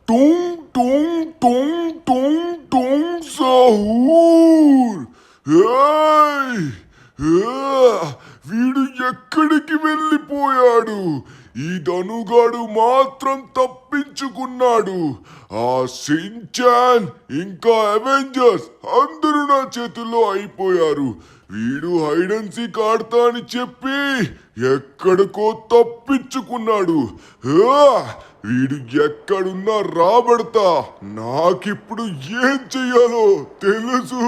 टोंग टोंग टोंग टोंग टोंग साहूर ఏయ్! వీడు ఎక్కడికి వెళ్ళిపోయాడు? ఈ ధనుగాడు మాత్రం తప్పించుకున్నాడు. ఆ సించాన్ ఇంకా అవెంజర్స్ అందరూ నా చేతుల్లో అయిపోయారు. వీడు హైడ్ అండ్ సీక్ ఆడతా అని చెప్పి ఎక్కడికో తప్పించుకున్నాడు. వీడు ఎక్కడున్నా రాబడతా. నాకిప్పుడు ఏం చెయ్యాలో తెలుసు.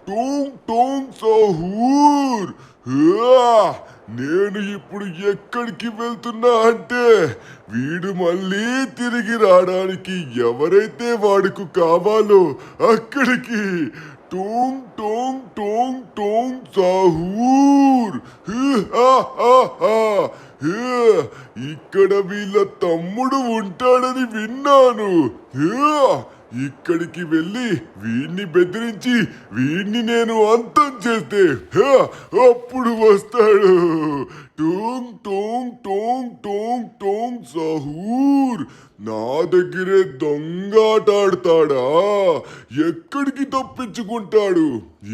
టోంగ్ టోంగ్ సాహూర్. నేను ఇప్పుడు ఎక్కడికి వెళ్తున్నా అంటే వీడు మళ్ళీ తిరిగి రావడానికి ఎవరైతే వాడికి కావాలో అక్కడికి. టోంగ్ టోంగ్ టోంగ్ టోంగ్ సాహూర్. ఇక్కడ వీళ్ళ తమ్ముడు ఉంటాడని విన్నాను. ఇక్కడికి వెళ్ళి వీడిని బెదిరించి వీడిని నేను అంతం చేస్తే అప్పుడు వస్తాడు. టోంగ్ టోంగ్ టోంగ్ టోంగ్ టోంగ్ సాహూర్ నా దగ్గరే దొంగాట ఆడతాడా? ఎక్కడికి తప్పించుకుంటాడు?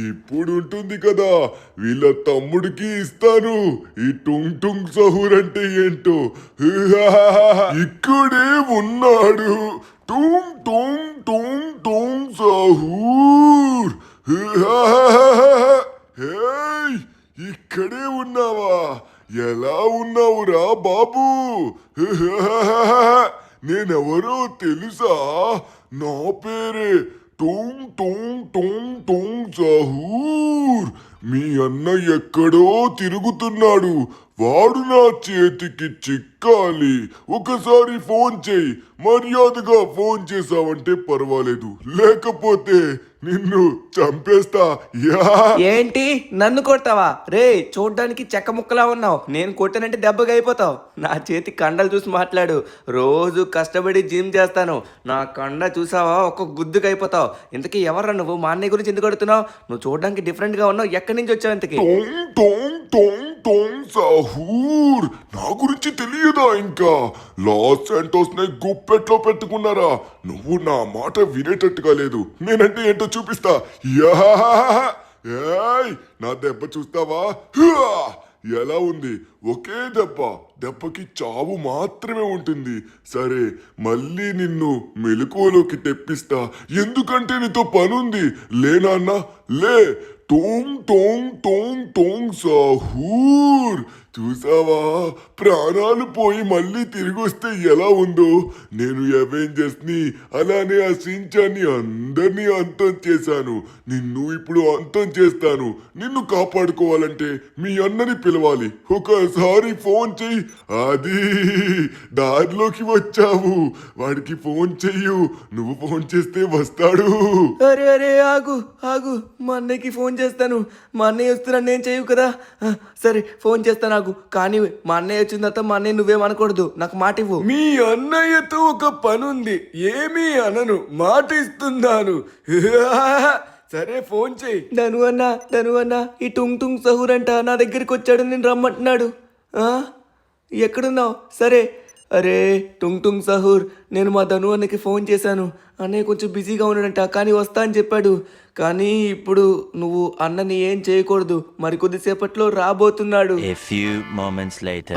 ఇప్పుడు ఉంటుంది కదా, వీళ్ళ తమ్ముడికి ఇస్తాను ఈ టుంగ్ టుంగ్ సహూర్ అంటే ఏంటో. ఇక్కడే ఉన్నాడు. టోంగ్ టోంగ్ టోంగ్ టోంగ్ సాహూర్. ఇక్కడే ఉన్నావా? ఎలా ఉన్నావురా బాబు? నేనెవరో తెలుసా? నా పేరే టోంగ్ టోంగ్ టోంగ్ టోంగ్ సాహూర్. మీ అన్న ఎక్కడో తిరుగుతున్నాడు. వాడు నా చేతికి చిక్కాలి. ఒకసారి ఫోన్ చేయి. మర్యాదగా ఫోన్ చేసావంటే పర్వాలేదు, లేకపోతే నిన్ను చంపేస్తా. ఏంటి నన్ను కొడతావా? రే, చూడ్డానికి చెక్క ముక్కలా ఉన్నావు. నేను కొట్టానంటే దెబ్బగా అయిపోతావు. నా చేతి కండలు చూసి మాట్లాడు. రోజు కష్టపడి జిమ్ చేస్తాను. నా కండ చూసావా, ఒక గుద్దుకు అయిపోతావు. ఇంతకీ ఎవర్రా నువ్వు? మా అన్నయ్య గురించి ఎందుకు అడుగుతున్నావు? నువ్వు చూడడానికి డిఫరెంట్ గా ఉన్నావు. ఎక్కడి నుంచి వచ్చావు ఇంతకీ? టోంగ్ టోంగ్ టోంగ్ టోంగ్ సాహూర్. నా గురించి తెలియదా ఇంకా? లాస్ శాంటోస్ ని గుప్పెట్లో పెట్టుకున్నారా? నువ్వు నా మాట వినేటట్టుగా లేదు. నేనంటే ఏంటో చూపిస్తా. నా దెబ్బ చూస్తావా? ఎలా ఉంది? ఒకే దెబ్బ. దెబ్బకి చావు మాత్రమే ఉంటుంది. సరే, మళ్ళీ నిన్ను మెలకువలోకి తెప్పిస్తా. ఎందుకంటే నీతో పనుంది. లేనాన్నా లే. టోంగ్ టోంగ్ టోంగ్ టోంగ్ సాహూర్. చూసావా, ప్రాణాలు పోయి మళ్ళీ తిరిగి వస్తే ఎలా ఉందో? నేను అవెంజర్స్ ని అలానే ఆ సించాన్ని అందరినీ అంతం చేశాను. నిన్ను ఇప్పుడు అంతం చేస్తాను. నిన్ను కాపాడుకోవాలంటే మీ అన్నని పిలవాలి. ఒకసారి ఫోన్ చెయ్యి. అది దారిలోకి వచ్చావు. వాడికి ఫోన్ చెయ్యు. నువ్వు ఫోన్ చేస్తే వస్తాడు. అరే అరే, ఆగు ఆగు. మా అన్నయ్యకి ఫోన్ చేస్తాను. మా అన్నయ్య వస్తున్నాడు, నేను చేయు కదా. సరే, ఫోన్ చేస్తాను, ఆగు. కానీ మా అన్నయ్య వచ్చిన తర్వాత మా అన్నయ్య నువ్వేమనకూడదు. నాకు మాట ఇవ్వు. మీ అన్నయ్యతో ఒక పనుంది. ఏమీ అనను, మాట ఇస్తున్నాను. సరే, ఫోన్ చెయ్యి. ధను అన్న ఈ టుంగ్ టుంగ్ సహూర్ అంట నా దగ్గరికి వచ్చాడు. నేను రమ్మంటున్నాడు. ఎక్కడున్నావు? సరే. అరే టుంగ్ టుంగ్ సహూర్, నేను మా ధను అన్నకి ఫోన్ చేశాను. అన్నయ్య కొంచెం బిజీగా ఉన్నాడంట, కానీ వస్తా అని చెప్పాడు. కానీ ఇప్పుడు నువ్వు అన్నని ఏం చేయకూడదు. మరి కొద్దిసేపట్లో రాబోతున్నాడు.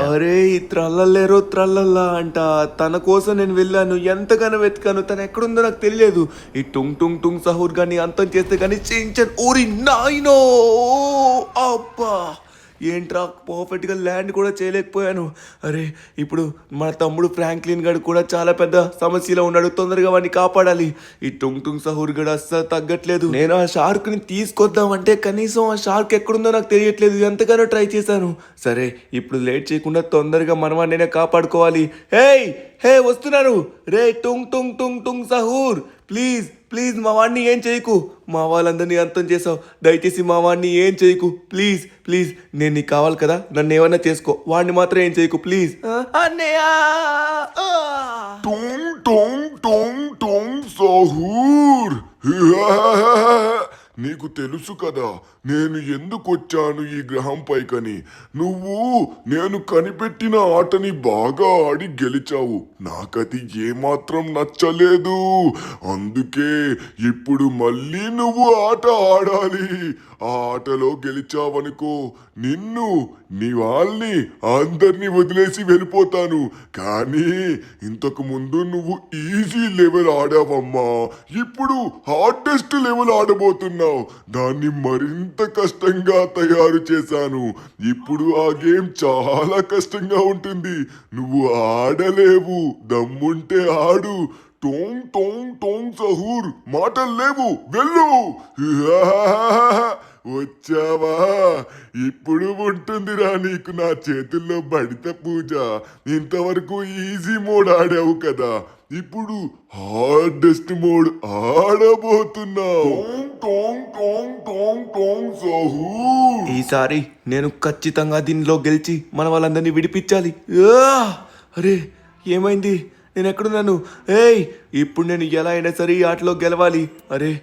అరే ఈ త్రల్లలేరో త్రల్లల్లా అంట. తన కోసం నేను వెళ్ళాను, ఎంతగానో వెతికాను. తను ఎక్కడుందో నాకు తెలియదు. ఈ టుంగ్ టుంగ్ టుంగ్ సహూర్ గాని అంతం చేస్తే కానీ చించన్. ఓరి నాయనో, అబ్బా, ఏంట్రా, పర్ఫెక్ట్గా ల్యాండ్ కూడా చేయలేకపోయాను. అరే ఇప్పుడు మన తమ్ముడు ఫ్రాంక్లిన్ గడు కూడా చాలా పెద్ద సమస్యలో ఉన్నాడు. తొందరగా వాడిని కాపాడాలి. ఈ టుంగ్ టుంగ్ సహూర్ గడు అస్సలు తగ్గట్లేదు. నేను ఆ షార్క్ని తీసుకొద్దామంటే కనీసం ఆ షార్క్ ఎక్కడుందో నాకు తెలియట్లేదు. ఎంతగానో ట్రై చేశాను. సరే, ఇప్పుడు లేట్ చేయకుండా తొందరగా మనవాడిని నేనే కాపాడుకోవాలి. హే వస్తున్నాను. రే టుంగ్ టుంగ్ టుంగ్ టుంగ్ సహూర్, ప్లీజ్ ప్లీజ్ మా వాడిని ఏం చేయకు. మా వాళ్ళందరినీ అంతం చేసావు. దయచేసి మా వాడిని ఏం చేయకు. ప్లీజ్ ప్లీజ్, నేను నీకు కావాలి కదా, నన్ను ఏమన్నా చేసుకో. వాడిని మాత్రం ఏం చేయకు ప్లీజ్. అన్నయ్య, టోంగ్ టోంగ్ టోంగ్ టోంగ్ సాహూర్. నీకు నీకు తెలుసు కదా నేను ఎందుకు వచ్చాను ఈ గ్రహం పైకని. నువ్వు నేను కనిపెట్టిన ఆటని బాగా ఆడి గెలిచావు. నాకది ఏమాత్రం నచ్చలేదు. అందుకే ఇప్పుడు మళ్ళీ నువ్వు ఆట ఆడాలి. ఆ ఆటలో గెలిచావనుకో నిన్ను నీ వాళ్ళని అందరినీ వదిలేసి వెళ్ళిపోతాను. కానీ ఇంతకు ముందు నువ్వు ఈజీ లెవెల్ ఆడావమ్మా. ఇప్పుడు హార్డెస్ట్ లెవెల్ ఆడబోతున్నావు. దాన్ని మరింత కష్టంగా తయారు చేశాను. ఇప్పుడు ఆ గేమ్ చాలా కష్టంగా ఉంటుంది. నువ్వు ఆడలేవు. దమ్ముంటే ఆడు. టోంగ్ టోంగ్ టోంగ్ సహూర్ మాటలు లేవు, వెళ్ళు. వచ్చావా? ఇప్పుడు ఉంటుందిరా నీకు నా చేతుల్లో బడిత పూజ. ఇంతవరకు ఈజీ మోడ్ ఆడావు కదా, ఇప్పుడు హార్డెస్ట్ మోడ్ ఆడబోతున్నావు. టోంగ్ టోంగ్ టోంగ్ టోంగ్ సహూర్. ఈసారి నేను ఖచ్చితంగా దీనిలో గెలిచి మన వాళ్ళందరినీ విడిపించాలి. అరే ఏమైంది? నేను ఎక్కడున్నాను? ఏయ్, ఇప్పుడు నేను ఎలా అయినా సరే ఈ ఆటలో గెలవాలి. అరే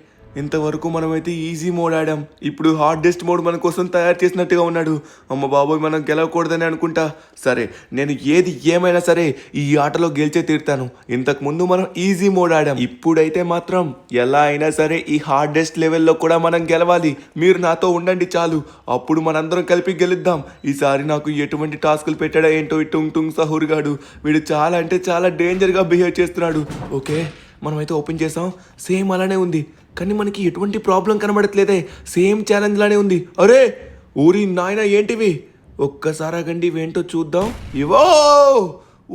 ఇంతవరకు మనమైతే ఈజీ మోడ్ ఆడాం. ఇప్పుడు హార్డెస్ట్ మోడ్ మన కోసం తయారు చేసినట్టుగా ఉన్నాడు. అమ్మ బాబోయ్, మనం గెలవకూడదని అనుకుంటా. సరే, నేను ఏది ఏమైనా సరే ఈ ఆటలో గెలిచే తీరుతాను. ఇంతకు ముందు మనం ఈజీ మోడ్ ఆడాం. ఇప్పుడైతే మాత్రం ఎలా అయినా సరే ఈ హార్డెస్ట్ లెవెల్లో కూడా మనం గెలవాలి. మీరు నాతో ఉండండి చాలు. అప్పుడు మనందరం కలిపి గెలుద్దాం. ఈసారి నాకు ఎటువంటి టాస్కులు పెట్టాడా ఏంటో ఈ టుంగ్ టుంగ్ సహూర్ గాడు. వీడు చాలా అంటే చాలా డేంజర్గా బిహేవ్ చేస్తున్నాడు. ఓకే, మనమైతే ఓపెన్ చేసాం. సేమ్ అలానే ఉంది, కానీ మనకి ఎటువంటి ప్రాబ్లం కనబడట్లేదే. సేమ్ ఛాలెంజ్ లానే ఉంది. అరే ఊరి నాయన, ఏంటివి? ఒక్కసారి ఆగండి, ఇవేంటో చూద్దాం. ఇవో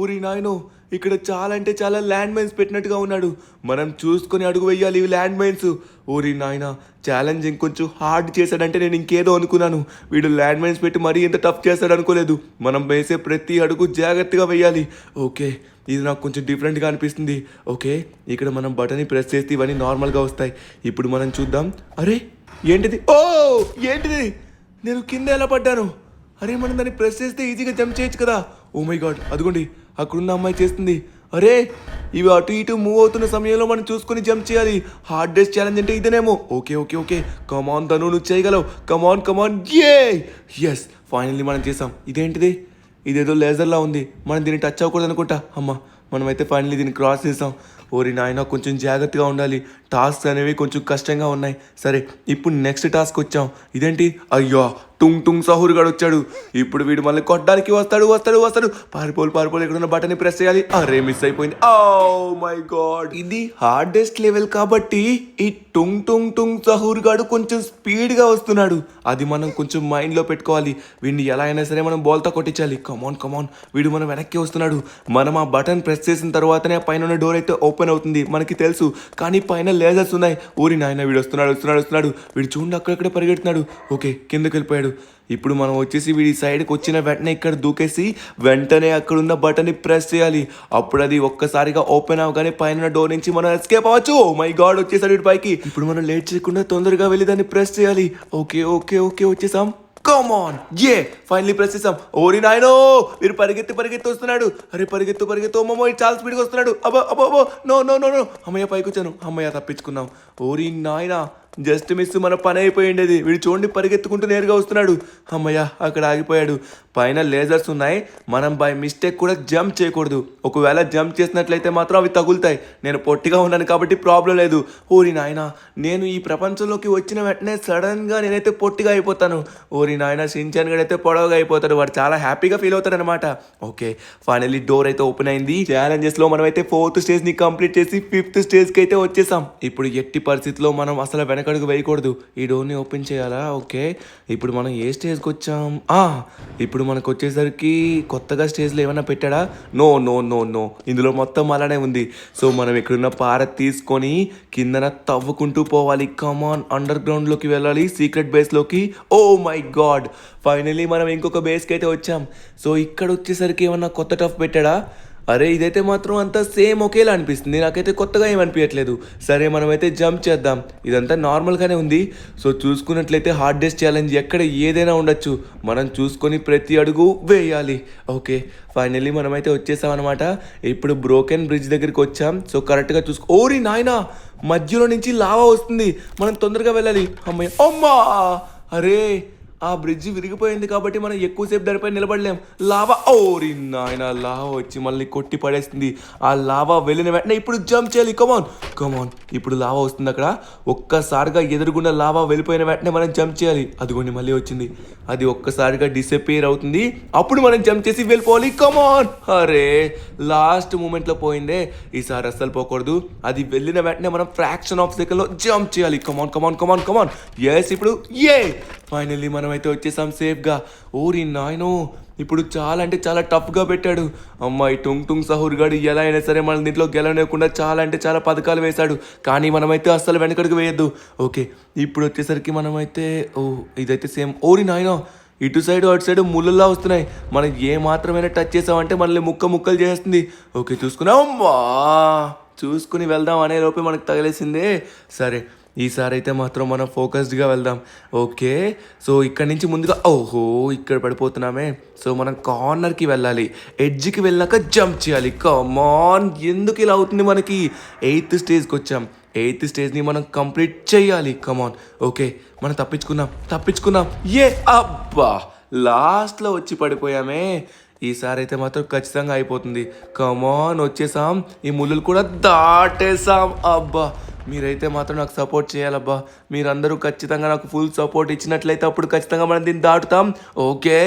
ఊరి నాయనో, ఇక్కడ చాలా అంటే చాలా ల్యాండ్ మైన్స్ పెట్టినట్టుగా ఉన్నాడు. మనం చూసుకొని అడుగు వేయాలి ఇవి ల్యాండ్ మైన్స్. ఊరి నాయన, ఛాలెంజ్ ఇంకొంచెం హార్డ్ చేశాడంటే నేను ఇంకేదో అనుకున్నాను. వీడు ల్యాండ్ మైన్స్ పెట్టి మరీ ఇంత టఫ్ చేస్తాడు అనుకోలేదు. మనం వేసే ప్రతి అడుగు జాగ్రత్తగా వేయాలి. ఓకే, ఇది నాకు కొంచెం డిఫరెంట్గా అనిపిస్తుంది. ఓకే, ఇక్కడ మనం బటన్ని ప్రెస్ చేస్తే ఇవన్నీ నార్మల్గా వస్తాయి. ఇప్పుడు మనం చూద్దాం. అరే ఏంటిది? ఓ ఏంటిది? నేను కింద ఎలా పడ్డాను? అరే మనం దాన్ని ప్రెస్ చేస్తే ఈజీగా జంప్ చేయొచ్చు కదా. ఓ మై గాడ్, అదిగోండి అక్కడున్న అమ్మాయి చేస్తుంది. అరే ఇవి అటు ఇటు మూవ్ అవుతున్న సమయంలో మనం చూసుకొని జంప్ చేయాలి. హార్డెస్ట్ ఛాలెంజ్ అంటే ఇదేనేమో. ఓకే ఓకే ఓకే, కమాన్ ధను, నువ్వు చేయగలవు. కమాన్ కమాన్, ఎస్ ఫైనల్లీ మనం చేసాం. ఇదేంటిది? ఇదేదో లేజర్లా ఉంది. మనం దీన్ని టచ్ అవ్వకూడదు అనుకుంటా. అమ్మ, మనమైతే ఫైనల్లీ దీన్ని క్రాస్ చేసాం. ఓరి నాయన, కొంచెం జాగ్రత్తగా ఉండాలి. టాస్క్ అనేవి కొంచెం కష్టంగా ఉన్నాయి. సరే, ఇప్పుడు నెక్స్ట్ టాస్క్ వచ్చాం. ఇదేంటి? అయ్యో, టుంగ్ టుంగ్ సహూర్ గాడు వచ్చాడు. ఇప్పుడు వీడు మళ్ళీ కొట్టడానికి వస్తాడు. పారిపోలు. ఎక్కడున్న బటన్ ప్రెస్ చేయాలి. అరే మిస్ అయిపోయింది. ఓ మై గాడ్, ఇది హార్డెస్ట్ లెవెల్ కాబట్టి ఈ టుంగ్ టుంగ్ టుంగ్ సహూర్ గాడు కొంచెం స్పీడ్గా వస్తున్నాడు. అది మనం కొంచెం మైండ్లో పెట్టుకోవాలి. వీడిని ఎలా అయినా సరే మనం బాల్తో కొట్టించాలి. కమాన్, వీడు మనం వెనక్కి వస్తున్నాడు. మనం ఆ బటన్ ప్రెస్ చేసిన తర్వాతనే పైన ఉన్న డోర్ అయితే ఓపెన్ అవుతుంది, మనకి తెలుసు. కానీ పైన లేజర్స్ ఉన్నాయి. ఊరి నాయన, వీడు వస్తున్నాడు. వీడు చూడండి, అక్కడక్కడ పరిగెడుతున్నాడు. ఓకే, కిందకి వెళ్ళిపోయాడు. ఇప్పుడు మనం వచ్చేసి వీడి సైడ్కి వచ్చిన వెంటనే ఇక్కడ దూకేసి వెంటనే అక్కడున్న బటన్ని ప్రెస్ చేయాలి. అప్పుడు అది ఒక్కసారిగా ఓపెన్ అవగానే పైన డోర్ నుంచి మనం ఎస్కేప్ అవ్వచ్చు. ఓ మై గాడ్, వచ్చేసాడు వీడి పైకి. ఇప్పుడు మనం లేట్ చేయకుండా తొందరగా వెళ్ళి దాన్ని ప్రెస్ చేయాలి. ఓకే వచ్చేసాం. కమాన్, ఫైనలీ ప్రెస్ చేసాం. ఓరి నాయనో, వీరు పరిగెత్తి వస్తున్నాడు. అరే పరిగెత్తు అమ్మమ్మ, చాలా స్పీడ్గా వస్తున్నాడు. అబ్బో నో. అమ్మయ్య, పైకి వచ్చాను. అమ్మయ్య, తప్పించుకున్నాం. ఓరి నాయన, జస్ట్ మిస్, మన పని అయిపోయిండేది. వీడు చూడండి, పరిగెత్తుకుంటూ నేరుగా వస్తున్నాడు. అమ్మయ్య, అక్కడ ఆగిపోయాడు. పైన లేజర్స్ ఉన్నాయి. మనం బై మిస్టేక్ కూడా జంప్ చేయకూడదు. ఒకవేళ జంప్ చేసినట్లయితే మాత్రం అవి తగులుతాయి. నేను పొట్టిగా ఉన్నాను కాబట్టి ప్రాబ్లం లేదు. ఓరి నాయన, నేను ఈ ప్రపంచంలోకి వచ్చిన వెంటనే సడన్గా నేనైతే పొట్టిగా అయిపోతాను. ఓరి నాయన, షిన్చాన్ గడ్ అయితే పొడవుగా అయిపోతాడు. వాడు చాలా హ్యాపీగా ఫీల్ అవుతాడు అనమాట. ఓకే, ఫైనల్లీ డోర్ అయితే ఓపెన్ అయింది. ఛాలెంజెస్ లో మనం అయితే 4th స్టేజ్ ని కంప్లీట్ చేసి 5th స్టేజ్ కి అయితే వచ్చేసాం. ఇప్పుడు ఎట్టి పరిస్థితిలో మనం అసలు వెనకడుగు వేయకూడదు. ఈ డోర్ని ఓపెన్ చేయాలా? ఓకే, ఇప్పుడు మనం ఏ స్టేజ్కి వచ్చాం? ఇప్పుడు మనకు వచ్చేసరికి కొత్తగా స్టేజ్లో ఏమైనా పెట్టాడా? నో. ఇందులో మొత్తం అలానే ఉంది. సో మనం ఇక్కడున్న పార తీసుకొని కిందన తవ్వుకుంటూ పోవాలి. కమాన్, అండర్ గ్రౌండ్లోకి వెళ్ళాలి, సీక్రెట్ బేస్లోకి. ఓ మై గాడ్, ఫైనలీ మనం ఇంకొక బేస్కి అయితే వచ్చాం. సో ఇక్కడ వచ్చేసరికి ఏమన్నా కొత్త టఫ్ పెట్టాడా? అరే ఇదైతే మాత్రం అంతా సేమ్ ఒకేలా అనిపిస్తుంది, నాకైతే కొత్తగా ఏమనిపించట్లేదు. సరే మనమైతే జంప్ చేద్దాం. ఇదంతా నార్మల్గానే ఉంది. సో చూసుకున్నట్లయితే హార్డెస్ట్ ఛాలెంజ్ ఎక్కడ ఏదైనా ఉండొచ్చు, మనం చూసుకొని ప్రతి అడుగు వేయాలి. ఓకే ఫైనల్లీ మనమైతే వచ్చేసాం అనమాట. ఇప్పుడు బ్రోకెన్ బ్రిడ్జ్ దగ్గరికి వచ్చాం. సో కరెక్ట్గా ఓరి నాయనా, మధ్యలో నుంచి లావా వస్తుంది, మనం తొందరగా వెళ్ళాలి. అమ్మయ్య అమ్మా, అరే ఆ బ్రిడ్జి విరిగిపోయింది కాబట్టి మనం ఎక్కువసేపు దానిపై నిలబడలేం. లావా ఓరి నాయన, లావా వచ్చి మళ్ళీ కొట్టి పడేస్తుంది. ఆ లావా వెళ్ళిన వెంటనే ఇప్పుడు జంప్ చేయాలి. కమాన్ కమాన్, ఇప్పుడు లావా వస్తుంది అక్కడ. ఒక్కసారిగా ఎదురుగున్న లావా వెళ్ళిపోయిన వెంటనే మనం జంప్ చేయాలి. అదిగోండి మళ్ళీ వచ్చింది, అది ఒక్కసారిగా డిసపియర్ అవుతుంది. అప్పుడు మనం జంప్ చేసి వెళ్ళిపోవాలి. కమాన్, అరే లాస్ట్ మూమెంట్లో పోయిందే, ఈసారి అస్సలు పోకూడదు. అది వెళ్ళిన వెంటనే మనం ఫ్రాక్షన్ ఆఫ్ సెకండ్లో జంప్ చేయాలి. కమాన్ కమాన్ కమాన్ కమాన్, ఎస్ ఇప్పుడు ఫైనల్లీ మనం అయితే వచ్చేసాం సేఫ్గా. ఓరి నాయనో, ఇప్పుడు చాలా అంటే చాలా టఫ్గా పెట్టాడు. అమ్మాయి టుంగ్ సహూర్ గాడు ఎలా అయినా సరే మన దీంట్లో గెలవలేకుండా చాలా అంటే చాలా పథకాలు వేశాడు. కానీ మనమైతే అస్సలు వెనకడుగు వేయద్దు. ఓకే ఇప్పుడు వచ్చేసరికి మనమైతే ఇదైతే సేమ్. ఓరి నాయనో, ఇటు సైడ్ అటు సైడ్ ముళ్ళులా వస్తున్నాయి. మనం ఏ మాత్రమైనా టచ్ చేసామంటే మనల్ని ముక్కలు చేస్తుంది. ఓకే చూసుకున్నాం, అమ్మా చూసుకుని వెళ్దాం అనే లోపే మనకు తగిలేసిందే. సరే ఈసారి అయితే మాత్రం మనం ఫోకస్డ్గా వెళ్దాం. ఓకే సో ఇక్కడ నుంచి ముందుగా ఇక్కడ పడిపోతున్నామే. సో మనం కార్నర్కి వెళ్ళాలి, ఎడ్జ్కి వెళ్ళాక జంప్ చేయాలి. కమాన్, ఎందుకు ఇలా అవుతుంది మనకి? 8th స్టేజ్కి వచ్చాం. 8th స్టేజ్ని మనం కంప్లీట్ చేయాలి. కమాన్ ఓకే మనం తప్పించుకున్నాం. అబ్బా లాస్ట్లో వచ్చి పడిపోయామే. ఈసారి అయితే మాత్రం ఖచ్చితంగా అయిపోతుంది. కమాన్ వచ్చేసాం, ఈ ముళ్ళులు కూడా దాటేసాం. అబ్బా మీరైతే మాత్రం నాకు సపోర్ట్ చేయాలబ్బా. మీరందరూ ఖచ్చితంగా నాకు ఫుల్ సపోర్ట్ ఇచ్చినట్లయితే అప్పుడు ఖచ్చితంగా మనం దీన్ని దాటుతాం. ఓకే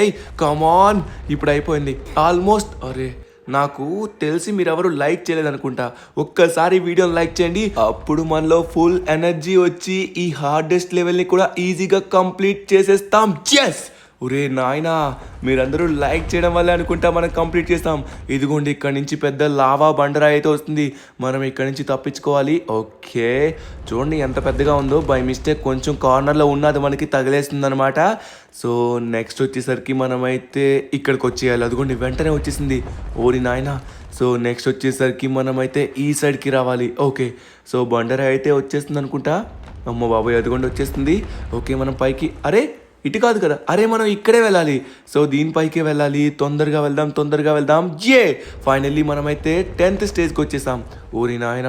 కమాన్, ఇప్పుడు అయిపోయింది ఆల్మోస్ట్. అరే నాకు తెలిసి మీరెవరు లైక్ చేయలేదనుకుంటా. ఒక్కసారి వీడియోని లైక్ చేయండి, అప్పుడు మనలో ఫుల్ ఎనర్జీ వచ్చి ఈ హార్డెస్ట్ లెవెల్ని కూడా ఈజీగా కంప్లీట్ చేసేస్తాం. ఎస్ ఒరే నాయనా, మీరందరూ లైక్ చేయడం వల్లే అనుకుంటా మనం కంప్లీట్ చేస్తాం. ఇదిగోండి ఇక్కడ నుంచి పెద్ద లావా బండరాయి అయితే వస్తుంది, మనం ఇక్కడ నుంచి తప్పించుకోవాలి. ఓకే చూడండి ఎంత పెద్దగా ఉందో, బై మిస్టేక్ కొంచెం కార్నర్లో ఉన్నది మనకి తగిలేస్తుంది అనమాట. సో నెక్స్ట్ వచ్చేసరికి మనమైతే ఇక్కడికి వచ్చేయాలి. అదిగోండి వెంటనే వచ్చేసింది. ఓరి నాయనా, సో నెక్స్ట్ వచ్చేసరికి మనమైతే ఈ సైడ్కి రావాలి. ఓకే సో బండరాయి అయితే వచ్చేస్తుంది అనుకుంటా. అమ్మ బాబాయ్ అదిగోండి వచ్చేస్తుంది. ఓకే మనం పైకి, అరే ఇటు కాదు కదా, అరే మనం ఇక్కడే వెళ్ళాలి. సో దీనిపైకే వెళ్ళాలి, తొందరగా వెళ్దాం. ఫైనల్లీ మనమైతే 10th స్టేజ్కి వచ్చేసాం. ఓరి నాయన,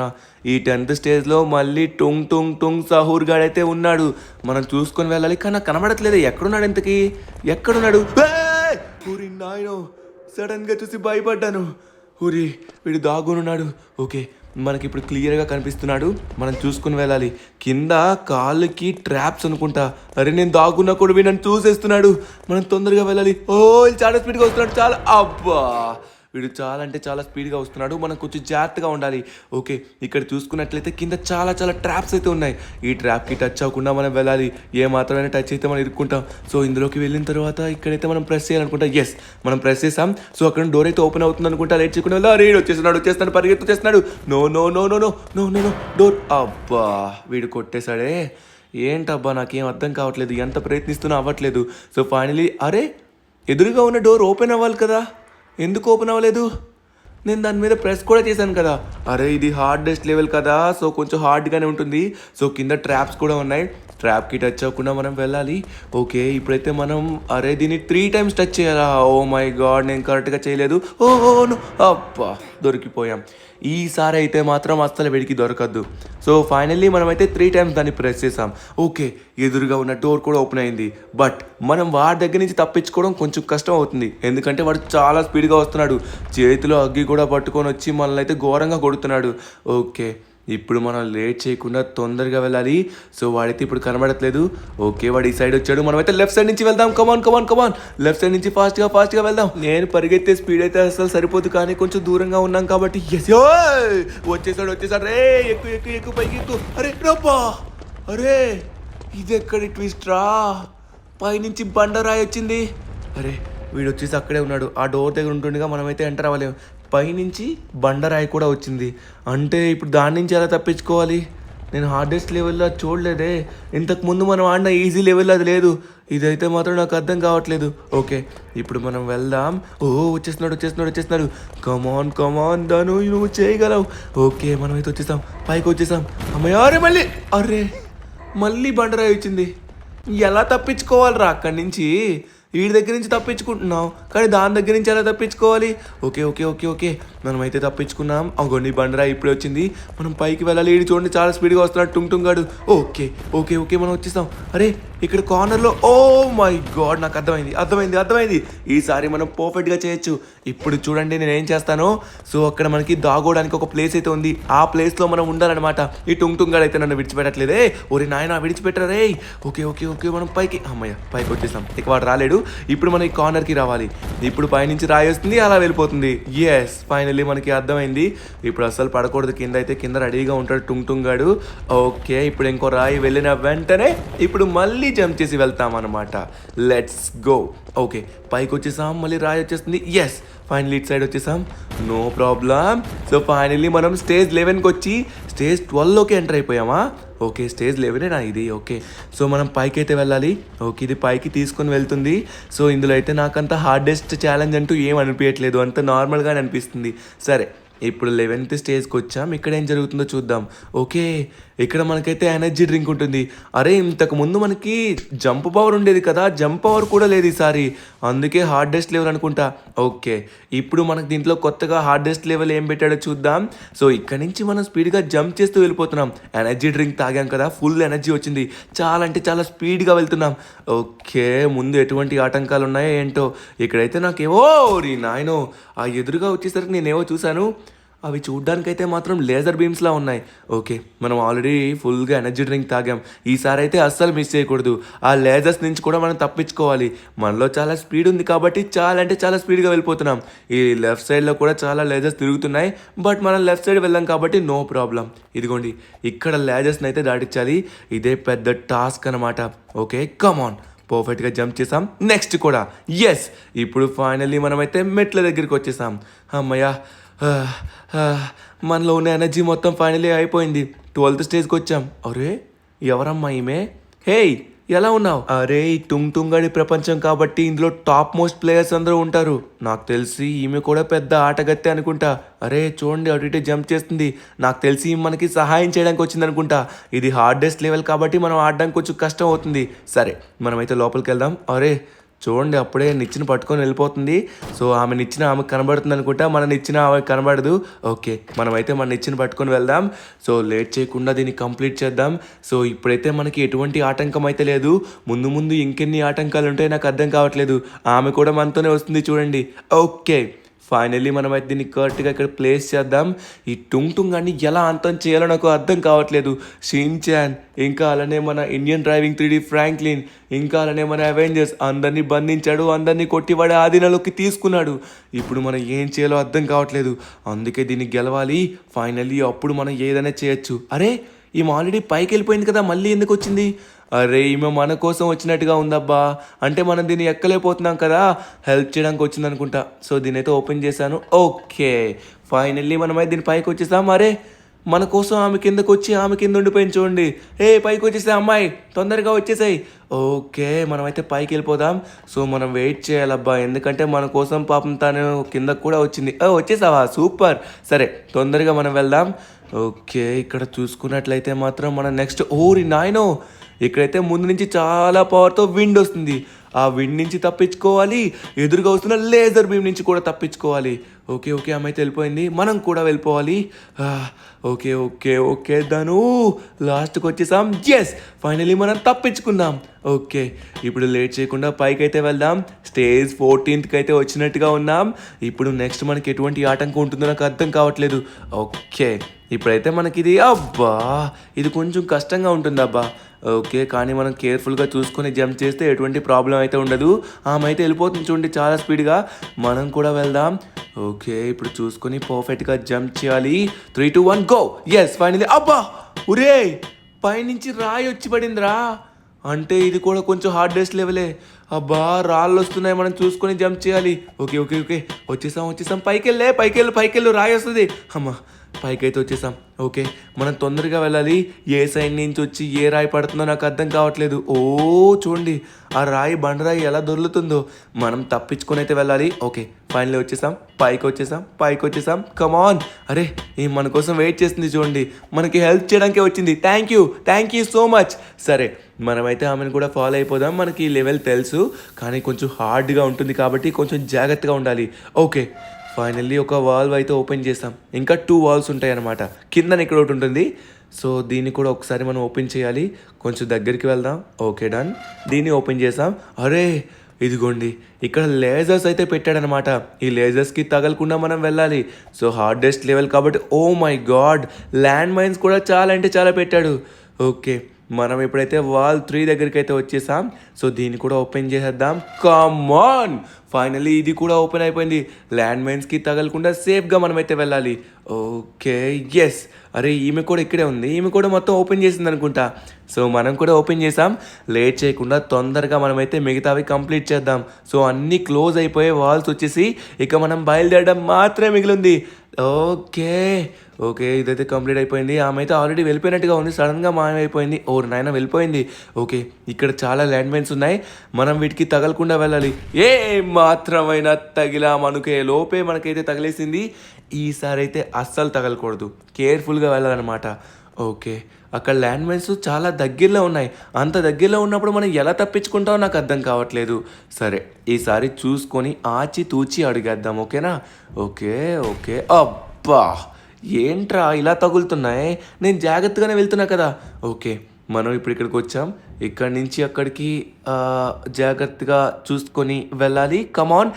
ఈ 10th స్టేజ్లో మళ్ళీ టుంగ్ సహూర్ గాడు అయితే ఉన్నాడు. మనం చూసుకొని వెళ్ళాలి, కానీ నాకు కనబడట్లేదు. ఎక్కడున్నాడు ఇంతకీ, ఎక్కడున్నాడు? ఊరి నాయనో, సడన్గా చూసి భయపడ్డాను. ఊరి వీడు దాగునున్నాడు. ఓకే మనకి ఇప్పుడు క్లియర్గా కనిపిస్తున్నాడు, మనం చూసుకుని వెళ్ళాలి. కింద కాళ్ళకి ట్రాప్స్ అనుకుంటా. అరే నేను దాగున్నా కూడా వీడు చూసేస్తున్నాడు, మనం తొందరగా వెళ్ళాలి. చాలా స్పీడ్గా వస్తున్నాడు, చాలా అబ్బా వీడు చాలా అంటే చాలా స్పీడ్గా వస్తున్నాడు, మనం కొంచెం జాగ్రత్తగా ఉండాలి. ఓకే ఇక్కడ చూసుకున్నట్లయితే కింద చాలా ట్రాప్స్ అయితే ఉన్నాయి. ఈ ట్రాప్కి టచ్ అవ్వకుండా మనం వెళ్ళాలి. ఏ మాత్రమైనా టచ్ అయితే మనం ఇరుక్కుంటాం. సో ఇందులోకి వెళ్ళిన తర్వాత ఇక్కడైతే మనం ప్రెస్ చేయాలనుకుంటా. ఎస్ మనం ప్రెస్ చేసాం. సో అక్కడ డోర్ అయితే ఓపెన్ అవుతుంది అనుకుంటా. లేట్ చేయకుండా వెళ్ళా. రేడు వచ్చేస్తున్నాడు, పరిగెత్తుచేస్తున్నాడు. No door. అబ్బా వీడు కొట్టేశాడే. ఏంటబ్బా నాకేం అర్థం కావట్లేదు, ఎంత ప్రయత్నిస్తున్నా అవ్వట్లేదు. సో ఫైనలీ అరే ఎదురుగా ఉన్న డోర్ ఓపెన్ అవ్వాలి కదా, ఎందుకు ఓపెన్ అవ్వలేదు? నేను దాని మీద ప్రెస్ కూడా చేశాను కదా. అరే ఇది హార్డెస్ట్ లెవెల్ కదా, సో కొంచెం హార్డ్గానే ఉంటుంది. సో కింద ట్రాప్స్ కూడా ఉన్నాయి, ట్రాప్కి టచ్ అవ్వకుండా మనం వెళ్ళాలి. ఓకే ఇప్పుడైతే మనం అరే దీన్ని 3 times టచ్ చేయాలా? ఓ మై గాడ్ నేను కరెక్ట్గా చేయలేదు. అబ్బా దొరికిపోయాం. ఈసారి అయితే మాత్రం అస్సలు వెడికి దొరకద్దు. సో ఫైనల్లీ మనమైతే 3 times దాన్ని ప్రెస్ చేసాం. ఓకే ఎదురుగా ఉన్న డోర్ కూడా ఓపెన్ అయింది. బట్ మనం వాడి దగ్గర నుంచి తప్పించుకోవడం కొంచెం కష్టం అవుతుంది, ఎందుకంటే వాడు చాలా స్పీడ్గా వస్తున్నాడు. చేతిలో అగ్గి కూడా పట్టుకొని వచ్చి మనల్ని అయితే ఘోరంగా కొడుతున్నాడు. ఓకే ఇప్పుడు మనం లేట్ చేయకుండా తొందరగా వెళ్ళాలి. సో వాడైతే ఇప్పుడు కనబడట్లేదు. ఓకే వాడు ఈ సైడ్ వచ్చాడు, మనమైతే లెఫ్ట్ సైడ్ నుంచి వెళ్దాం. కమాన్ లెఫ్ట్ సైడ్ నుంచి ఫాస్ట్గా వెళ్దాం. నేను పరిగెత్తే స్పీడ్ అయితే అసలు సరిపోదు, కానీ కొంచెం దూరంగా ఉన్నాం కాబట్టి వచ్చేసాడు. రే ఎక్కు పైకి ఎక్కు. అరే రబ్బా, అరే ఇది ఎక్కడి ట్విస్ట్ రా, పైనుంచి బండరాయి వచ్చింది. అరే వీడు వచ్చేసి అక్కడే ఉన్నాడు, ఆ డోర్ దగ్గర ఉంటుండగా మనమైతే ఎంటర్ అవ్వలేము. పైనుంచి బండరాయి కూడా వచ్చింది, అంటే ఇప్పుడు దాని నుంచి ఎలా తప్పించుకోవాలి? నేను హార్డెస్ట్ లెవెల్లో అది చూడలేదే. ఇంతకు ముందు మనం ఆడిన ఈజీ లెవెల్లో అది లేదు. ఇదైతే మాత్రం నాకు అర్థం కావట్లేదు. ఓకే, ఇప్పుడు మనం వెళ్దాం. ఓ వచ్చేస్తున్నాడు. కమాన్ ధను, నువ్వు చేయగలవు. ఓకే, మనం అయితే వచ్చేసాం, పైకి వచ్చేసాం. అమ్మయ్య, అరే మళ్ళీ బండరాయి వచ్చింది. ఎలా తప్పించుకోవాలిరా అక్కడి నుంచి? వీడి దగ్గర నుంచి తప్పించుకుంటున్నాం, కానీ దాని దగ్గర నుంచి ఎలా తప్పించుకోవాలి? ఓకే మనమైతే తప్పించుకున్నాం. అగోండి బండరాయి ఇప్పుడే వచ్చింది. మనం పైకి వెళ్ళాలి. వీడి చూడండి చాలా స్పీడ్గా వస్తున్నాడు టుంగ్ గాడు. ఓకే మనం వచ్చేసాం. అరే ఇక్కడ కార్నర్లో, ఓ మై గాడ్, నాకు అర్థమైంది. ఈసారి మనం పర్ఫెక్ట్గా చేయొచ్చు. ఇప్పుడు చూడండి నేను ఏం చేస్తాను. సో అక్కడ మనకి దాగోడానికి ఒక ప్లేస్ అయితే ఉంది. ఆ ప్లేస్లో మనం ఉండాలన్నమాట. ఈ టుంగ్ గాడు అయితే నన్ను విడిచిపెట్టట్లేదే. ఒరే నాయన, విడిచిపెట్టరే. ఓకే మనం పైకి, అమ్మయ్య పైకి వచ్చేసాం. ఇక వాడు రాలేడు. ఇప్పుడు మనం ఈ కార్నర్కి రావాలి. ఇప్పుడు పైనుంచి రాయి వస్తుంది, అలా వెళ్ళిపోతుంది. ఎస్, ఫైనల్లీ మనకి అర్థమైంది. ఇప్పుడు అస్సలు పడకూడదు కింద. అయితే కింద రెడీగా ఉంటాడు టుంగ్ గాడు. ఓకే, ఇప్పుడు ఇంకో రాయి వెళ్ళిన వెంటనే ఇప్పుడు మళ్ళీ జంప్ చేసి వెళ్తాం అనమాట. Let's go. ఓకే, పైకి వచ్చేసాం. మళ్ళీ రాయి వచ్చేస్తుంది. ఎస్, ఫైనల్లీ ఇట్ సైడ్ వచ్చేసాం. No problem. సో ఫైనల్లీ మనం స్టేజ్ 11కి వచ్చి స్టేజ్ 12లోకి ఎంటర్ అయిపోయామా? ఓకే, స్టేజ్ 11 ఇది. ఓకే, సో మనం పైకి అయితే వెళ్ళాలి. ఓకే, ఇది పైకి తీసుకొని వెళ్తుంది. సో ఇందులో అయితే నాకంత హార్డెస్ట్ ఛాలెంజ్ అంటూ ఏం అనిపించట్లేదు, అంత నార్మల్గానే అనిపిస్తుంది. సరే, ఇప్పుడు 11th స్టేజ్కి వచ్చాం. ఇక్కడ ఏం జరుగుతుందో చూద్దాం. ఓకే, ఇక్కడ మనకైతే ఎనర్జీ డ్రింక్ ఉంటుంది. అరే ఇంతకు ముందు మనకి జంప్ పవర్ ఉండేది కదా, జంప్ పవర్ కూడా లేదు ఈసారి, అందుకే హార్డెస్ట్ లెవెల్ అనుకుంటా. ఓకే, ఇప్పుడు మనకు దీంట్లో కొత్తగా హార్డెస్ట్ లెవెల్ ఏం పెట్టాడో చూద్దాం. సో ఇక్కడ నుంచి మనం స్పీడ్గా జంప్ చేస్తూ వెళ్ళిపోతున్నాం. ఎనర్జీ డ్రింక్ తాగాం కదా, ఫుల్ ఎనర్జీ వచ్చింది. చాలా అంటే చాలా స్పీడ్గా వెళ్తున్నాం. ఓకే, ముందు ఎటువంటి ఆటంకాలు ఉన్నాయో ఏంటో. ఇక్కడైతే నాకేవో నాయనో, ఆ ఎదురుగా వచ్చేసరికి నేనేవో చూశాను. అవి చూడ్డానికైతే మాత్రం లేజర్ బీమ్స్లా ఉన్నాయి. ఓకే, మనం ఆల్రెడీ ఫుల్గా ఎనర్జీ డ్రింక్ తాగాం. ఈసారి అయితే అస్సలు మిస్ చేయకూడదు. ఆ లేజర్స్ నుంచి కూడా మనం తప్పించుకోవాలి. మనలో చాలా స్పీడ్ ఉంది కాబట్టి చాలా అంటే చాలా స్పీడ్గా వెళ్ళిపోతున్నాం. ఈ లెఫ్ట్ సైడ్లో కూడా చాలా లేజర్స్ తిరుగుతున్నాయి, బట్ మనం లెఫ్ట్ సైడ్ వెళ్ళాం కాబట్టి నో ప్రాబ్లం. ఇదిగోండి, ఇక్కడ లేజర్స్ని అయితే దాటించాలి. ఇదే పెద్ద టాస్క్ అనమాట. ఓకే, కమాన్, పర్ఫెక్ట్గా జంప్ చేసాం. నెక్స్ట్ కూడా ఎస్. ఇప్పుడు ఫైనల్లీ మనమైతే మెట్ల దగ్గరికి వచ్చేసాం. అమ్మయ్య, మనలో ఉన్న ఎనర్జీ మొత్తం ఫైనల్లీ అయిపోయింది. 12th స్టేజ్కి వచ్చాం. అరే ఎవరమ్మా ఈమె? హేయ్, ఎలా ఉన్నావు? అరే ఈ టుంగ్ గాడి ప్రపంచం కాబట్టి ఇందులో టాప్ మోస్ట్ ప్లేయర్స్ అందరూ ఉంటారు. నాకు తెలిసి ఈమె కూడా పెద్ద ఆటగత్తే అనుకుంటా. అరే చూడండి, అటు ఇటు జంప్ చేస్తుంది. నాకు తెలిసి మనకి సహాయం చేయడానికి వచ్చింది అనుకుంటా. ఇది హార్డెస్ట్ లెవెల్ కాబట్టి మనం ఆడడానికి కొంచెం కష్టం అవుతుంది. సరే, మనమైతే లోపలికి వెళ్దాం. అరే చూడండి, అప్పుడే నిచ్చెన పట్టుకొని వెళ్ళిపోతుంది. సో ఆమె నిచ్చెన ఆమెకు కనబడుతుంది అనుకుంటా, మన నిచ్చెన ఆమెకు కనబడదు. ఓకే, మనమైతే మన నిచ్చెన పట్టుకొని వెళ్దాం. సో లేట్ చేయకుండా దీన్ని కంప్లీట్ చేద్దాం. సో ఇప్పుడైతే మనకి ఎటువంటి ఆటంకం అయితే లేదు. ముందు ఇంకెన్ని ఆటంకాలు ఉంటాయో నాకు అర్థం కావట్లేదు. ఆమె కూడా మనతోనే వస్తుంది చూడండి. ఓకే, ఫైనల్లీ మనమైతే దీన్ని కరెక్ట్గా ఇక్కడ ప్లేస్ చేద్దాం. ఈ టుంగ్ అని ఎలా అంతం చేయాలో నాకు అర్థం కావట్లేదు. షిన్చాన్, ఇంకా అలానే మన ఇండియన్ డ్రైవింగ్ 3D ఫ్రాంక్లిన్, ఇంకా అలానే మన అవెంజర్స్ అందరినీ బంధించాడు, అందరినీ కొట్టివాడు ఆధీనంలోకి తీసుకున్నాడు. ఇప్పుడు మనం ఏం చేయాలో అర్థం కావట్లేదు. అందుకే దీన్ని గెలవాలి. ఫైనల్లీ అప్పుడు మనం ఏదైనా చేయొచ్చు. అరే ఈమె ఆల్రెడీ పైకి వెళ్ళిపోయింది కదా, మళ్ళీ ఎందుకు వచ్చింది? అరే ఈమె మన కోసం వచ్చినట్టుగా ఉందబ్బా. అంటే మనం దీన్ని ఎక్కలేకపోతున్నాం కదా, హెల్ప్ చేయడానికి వచ్చింది అనుకుంటా. సో దీని అయితే ఓపెన్ చేశాను. ఓకే, ఫైనల్లీ మనమైతే దీని పైకి వచ్చేసాం. అరే మన కోసం ఆమె కిందకు వచ్చి ఆమె కింద ఉండిపోయింది చూడండి. పైకి వచ్చేసాయి అమ్మాయి, తొందరగా వచ్చేసాయి. ఓకే, మనమైతే పైకి వెళ్ళిపోదాం. సో మనం వెయిట్ చేయాలబ్బా, ఎందుకంటే మన కోసం పాపం తను కిందకు కూడా వచ్చింది. వచ్చేసావా, సూపర్. సరే తొందరగా మనం వెళ్దాం. ఓకే, ఇక్కడ చూసుకున్నట్లయితే మాత్రం మనం నెక్స్ట్ నాయనో, ఇక్కడైతే ముందు నుంచి చాలా పవర్తో విండ్ వస్తుంది. ఆ విండ్ నుంచి తప్పించుకోవాలి, ఎదురుగా వస్తున్న లేజర్ బీమ్ నుంచి కూడా తప్పించుకోవాలి. ఓకే ఆమె అయితే వెళ్ళిపోయింది, మనం కూడా వెళ్ళిపోవాలి. ఓకే ధను, లాస్ట్కి వచ్చేసాం. ఎస్, ఫైనలీ మనం తప్పించుకుందాం. ఓకే, ఇప్పుడు లేట్ చేయకుండా పైకి అయితే వెళ్దాం. స్టేజ్ 14th అయితే వచ్చినట్టుగా ఉన్నాం. ఇప్పుడు నెక్స్ట్ మనకి ఎటువంటి ఆటంకం ఉంటుందో నాకు అర్థం కావట్లేదు. ఓకే, ఇప్పుడైతే మనకి ఇది కొంచెం కష్టంగా ఉంటుంది అబ్బా. ఓకే, కానీ మనం కేర్ఫుల్గా చూసుకొని జంప్ చేస్తే ఎటువంటి ప్రాబ్లం అయితే ఉండదు. ఆమె అయితే వెళ్ళిపోతుంది చూడండి చాలా స్పీడ్గా. మనం కూడా వెళ్దాం. ఓకే, ఇప్పుడు చూసుకొని పర్ఫెక్ట్గా జంప్ చేయాలి. 3, 2, 1 గో. Yes, finally. అబ్బా ఒరే, పైనుంచి రాయి వచ్చి పడిందిరా. అంటే ఇది కూడా కొంచెం హార్డెస్ట్ లెవెలే. అబ్బా రాళ్ళు వస్తున్నాయి, మనం చూసుకొని జంప్ చేయాలి. ఓకే వచ్చేసాం. పైకెళ్ళు రాయి వస్తుంది. అమ్మా పైకైతే వచ్చేసాం. ఓకే, మనం తొందరగా వెళ్ళాలి. ఏ సైడ్ నుంచి వచ్చి ఏ రాయి పడుతుందో నాకు అర్థం కావట్లేదు. ఓ చూడండి, ఆ రాయి బండరాయి ఎలా దొరుకుతుందో. మనం తప్పించుకొని అయితే వెళ్ళాలి. ఓకే, ఫైనల్లీ వచ్చేసాం. పైకి వచ్చేసాం. కమాన్. అరే, ఈ మన కోసం వెయిట్ చేస్తుంది చూడండి. మనకి హెల్ప్ చేయడానికే వచ్చింది. Thank you so much. సరే, మనమైతే ఆమెను కూడా ఫాలో అయిపోదాం. మనకి ఈ లెవెల్ తెలుసు, కానీ కొంచెం హార్డ్గా ఉంటుంది కాబట్టి కొంచెం జాగ్రత్తగా ఉండాలి. ఓకే, ఫైనల్లీ ఒక వాల్వ్ అయితే ఓపెన్ చేసాం. ఇంకా 2 వాల్స్ ఉంటాయి అన్నమాట. కిందన ఇక్కడ ఒకటి ఉంటుంది. సో దీన్ని కూడా ఒకసారి మనం ఓపెన్ చేయాలి. కొంచెం దగ్గరికి వెళ్దాం. Okay, done. దీన్ని ఓపెన్ చేసాం. అరే, ఇదిగోండి, ఇక్కడ లేజర్స్ అయితే పెట్టాడనమాట. ఈ లేజర్స్కి తగలకుండా మనం వెళ్ళాలి. సో హార్డెస్ట్ లెవెల్ కాబట్టి, oh my god, land mines కూడా చాలా అంటే చాలా పెట్టాడు. ఓకే, మనం ఇప్పుడైతే వాల్ 3 దగ్గరికి అయితే వచ్చేసాం. సో దీన్ని కూడా ఓపెన్ చేసేద్దాం. కమాన్, ఫైనల్లీ ఇది కూడా ఓపెన్ అయిపోయింది. ల్యాండ్ మైన్స్కి తగలకుండా సేఫ్గా మనమైతే వెళ్ళాలి. Okay, yes. అరే, ఈమె కూడా ఇక్కడే ఉంది. ఈమె కూడా మొత్తం ఓపెన్ చేసింది అనుకుంటా. సో మనం కూడా ఓపెన్ చేసాం. లేట్ చేయకుండా తొందరగా మనమైతే మిగతావి కంప్లీట్ చేద్దాం. సో అన్నీ క్లోజ్ అయిపోయే వాల్స్ వచ్చేసి ఇక మనం బయలుదేరడం మాత్రమే మిగిలింది. ఓకే, ఇదైతే కంప్లీట్ అయిపోయింది. ఆమె అయితే ఆల్రెడీ వెళ్ళిపోయినట్టుగా ఉంది. సడన్గా మాయమైపోయింది. ఓ నాయన, వెళ్ళిపోయింది. ఓకే, ఇక్కడ చాలా ల్యాండ్ మైన్స్ ఉన్నాయి. మనం వీటికి తగలకుండా వెళ్ళాలి. ఏ మాత్రమైనా తగిలామనుకే లోపే మనకైతే తగిలేసింది. ఈసారి అయితే అస్సలు తగలకూడదు. కేర్ఫుల్గా వెళ్ళాలన్నమాట. ఓకే, అక్కడ ల్యాండ్ మైన్స్ చాలా దగ్గరలో ఉన్నాయి. అంత దగ్గరలో ఉన్నప్పుడు మనం ఎలా తప్పించుకుంటామో నాకు అర్థం కావట్లేదు. సరే, ఈసారి చూసుకొని ఆచి తూచి అడిగేద్దాం. ఓకేనా? ఓకే, అబ్బా, ఏంట్రా ఇలా తగులుతున్నాయి? నేను జాగ్రత్తగానే వెళ్తున్నా కదా. ఓకే, మనం ఇప్పుడు ఇక్కడికి వచ్చాం. ఇక్కడి నుంచి అక్కడికి జాగ్రత్తగా చూసుకొని వెళ్ళాలి. కమాన్,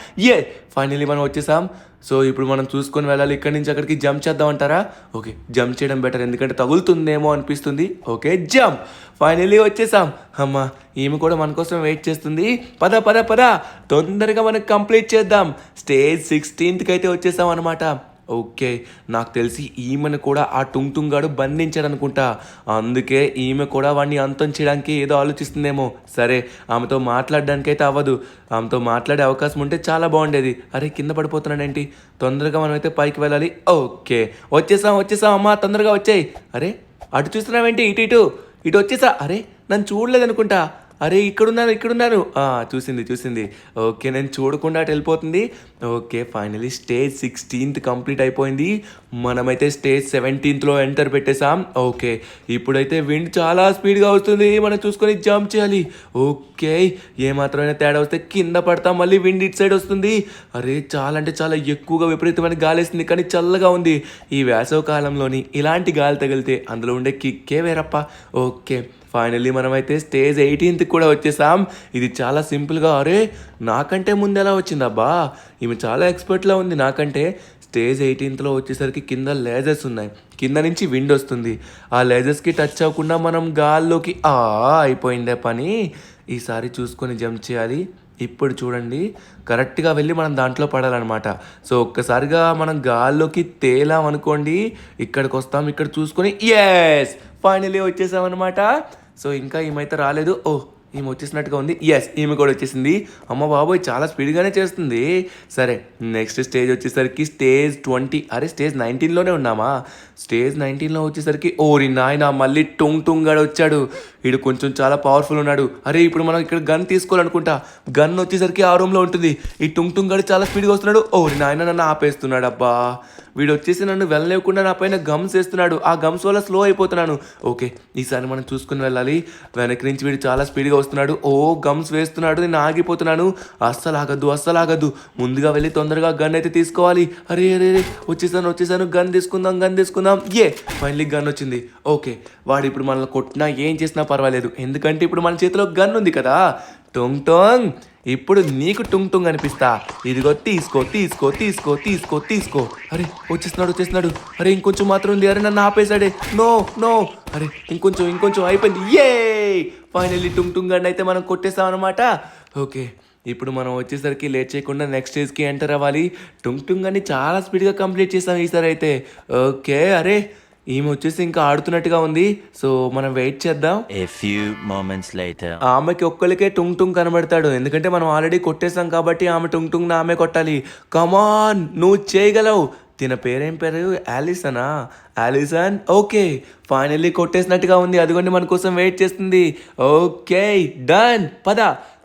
ఫైనల్లీ మనం వచ్చేసాం. సో ఇప్పుడు మనం చూసుకొని వెళ్ళాలి. ఇక్కడి నుంచి అక్కడికి జంప్ చేద్దామంటారా? ఓకే, జంప్ చేయడం బెటర్, ఎందుకంటే తగులుతుందేమో అనిపిస్తుంది. Okay, jump. ఫైనల్లీ వచ్చేసాం. అమ్మా, ఈమె కూడా మన కోసం వెయిట్ చేస్తుంది. పద తొందరగా మనం కంప్లీట్ చేద్దాం. స్టేజ్ 16కి అయితే వచ్చేసాం అనమాట. ఓకే, నాకు తెలిసి ఈమెను కూడా ఆ టుంగ్ గాడు బంధించాడు అనుకుంటా. అందుకే ఈమె కూడా వాడిని అంతం చేయడానికి ఏదో ఆలోచిస్తుందేమో. సరే, ఆమెతో మాట్లాడడానికి అయితే అవ్వదు. ఆమెతో మాట్లాడే అవకాశం ఉంటే చాలా బాగుండేది. అరే, కింద పడిపోతున్నాడేంటి? తొందరగా మనమైతే పైకి వెళ్ళాలి. ఓకే, వచ్చేసాం అమ్మా, తొందరగా వచ్చాయి. అరే, అటు చూస్తున్నావేంటి? ఇటు వచ్చేసా. అరే, నన్ను చూడలేదు అనుకుంటా. అరే, ఇక్కడున్నాను. చూసింది. ఓకే, నేను చూడకుండా అటు వెళ్ళిపోతుంది. Okay, finally stage 16th complete అయిపోయింది. మనమైతే స్టేజ్ 17thలో ఎంటర్ పెట్టేసాం. ఓకే, ఇప్పుడైతే విండ్ చాలా స్పీడ్గా వస్తుంది. మనం చూసుకొని జంప్ చేయాలి. ఓకే, ఏమాత్రమైనా తేడా వస్తే కింద పడతాం. మళ్ళీ విండ్ ఇటు సైడ్ వస్తుంది. అరే, చాలా అంటే చాలా ఎక్కువగా విపరీతమైన గాలి వేస్తుంది, కానీ చల్లగా ఉంది. ఈ వేసవ కాలంలోని ఇలాంటి గాలి తగిలితే అందులో ఉండే కిక్కే వేరప్ప. ఓకే, ఫైనల్లీ మనమైతే స్టేజ్ 18th కూడా వచ్చేసాం. ఇది చాలా సింపుల్గా. అరే, నాకంటే ముందు ఎలా వచ్చిందబ్బా? ఈమె చాలా ఎక్స్పర్ట్లా ఉంది నాకంటే. స్టేజ్ 18thలో వచ్చేసరికి కింద లేజర్స్ ఉన్నాయి. కింద నుంచి విండ్ వస్తుంది. ఆ లేజర్స్కి టచ్ అవ్వకుండా మనం గాల్లోకి అయిపోయిందే పని. ఈసారి చూసుకొని జంప్ చేయాలి. ఇప్పుడు చూడండి, కరెక్ట్గా వెళ్ళి మనం దాంట్లో పడాలన్నమాట. సో ఒక్కసారిగా మనం గాల్లోకి తేలాం అనుకోండి, ఇక్కడికి వస్తాం. ఇక్కడ చూసుకొని ఫైనల్లీ వచ్చేసామన్నమాట. సో ఇంకా ఈమైతే రాలేదు. ఈమె వచ్చేసినట్టుగా ఉంది. ఈమె కూడా వచ్చేసింది. అమ్మ బాబోయ్, చాలా స్పీడ్గానే చేస్తుంది. సరే, నెక్స్ట్ స్టేజ్ వచ్చేసరికి స్టేజ్ 20. అరే, స్టేజ్ 19లోనే ఉన్నామా? స్టేజ్ 19లో వచ్చేసరికి ఓరి నాయన, మళ్ళీ టుంగ్ గాడు వచ్చాడు. వీడు కొంచెం చాలా పవర్ఫుల్ ఉన్నాడు. అరే, ఇప్పుడు మనం ఇక్కడ గన్ తీసుకోవాలనుకుంటా. గన్ వచ్చేసరికి ఆ రూమ్లో ఉంటుంది. ఈ టుంగ్ గాడు చాలా స్పీడ్గా వస్తున్నాడు. ఓరి నాయన, నన్ను ఆపేస్తున్నాడు. అబ్బా, వీడు వచ్చేసి నన్ను వెళ్ళలేకుండా నా పైన గమ్స్ వేస్తున్నాడు. ఆ గమ్స్ వల్ల స్లో అయిపోతున్నాను. ఓకే, ఈసారి మనం చూసుకుని వెళ్ళాలి. వెనక్కి నుంచి వీడు చాలా స్పీడ్గా వస్తున్నాడు. గమ్స్ వేస్తున్నాడు. నేను ఆగిపోతున్నాను. అస్సలు ఆగద్దు. ముందుగా వెళ్ళి తొందరగా గన్ అయితే తీసుకోవాలి. అరే, వచ్చేసాను. గన్ తీసుకుందాం. ఫైనల్లీ గన్ వచ్చింది. ఓకే, వాడు ఇప్పుడు మనల్ని కొట్టినా ఏం చేసినా పర్వాలేదు, ఎందుకంటే ఇప్పుడు మన చేతిలో గన్ ఉంది కదా. టొంగ్, ఇప్పుడు నీకు టుంగ్ అనిపిస్తా. ఇదిగో, తీసుకో. అరే, వచ్చేస్తున్నాడు. అరే, ఇంకొంచెం మాత్రం ఉంది. అరే, నన్ను ఆపేశాడే. నో. అరే, ఇంకొంచెం అయిపోయింది. ఫైనల్లీ టుంగ్ అని అయితే మనం కొట్టేస్తాం అనమాట. ఓకే, ఇప్పుడు మనం వచ్చేసరికి లేట్ చేయకుండా నెక్స్ట్ స్టేజ్కి ఎంటర్ అవ్వాలి. టుంగ్ అని చాలా స్పీడ్గా కంప్లీట్ చేస్తాం ఈసారి అయితే. ఓకే, అరే, ఈమె వచ్చేసి ఇంకా ఆడుతున్నట్టుగా ఉంది. సో మనం వెయిట్ చేద్దాం. A few moments later. ఆమెకి ఒక్కరికే టుంగ్ కనబడతాడు, ఎందుకంటే మనం ఆల్రెడీ కొట్టేసాం కాబట్టి ఆమె టుంగ్ ఆమె కొట్టాలి. కమాన్, నువ్వు చేయగలవు. తిన పేరేం పేరు? ఆలిసనా? ఆలిసన్ ఓకే, ఫైనల్లీ కొట్టేసినట్టుగా ఉంది. అదిగోండి మన కోసం వెయిట్ చేస్తుంది. ఓకే డన్, పద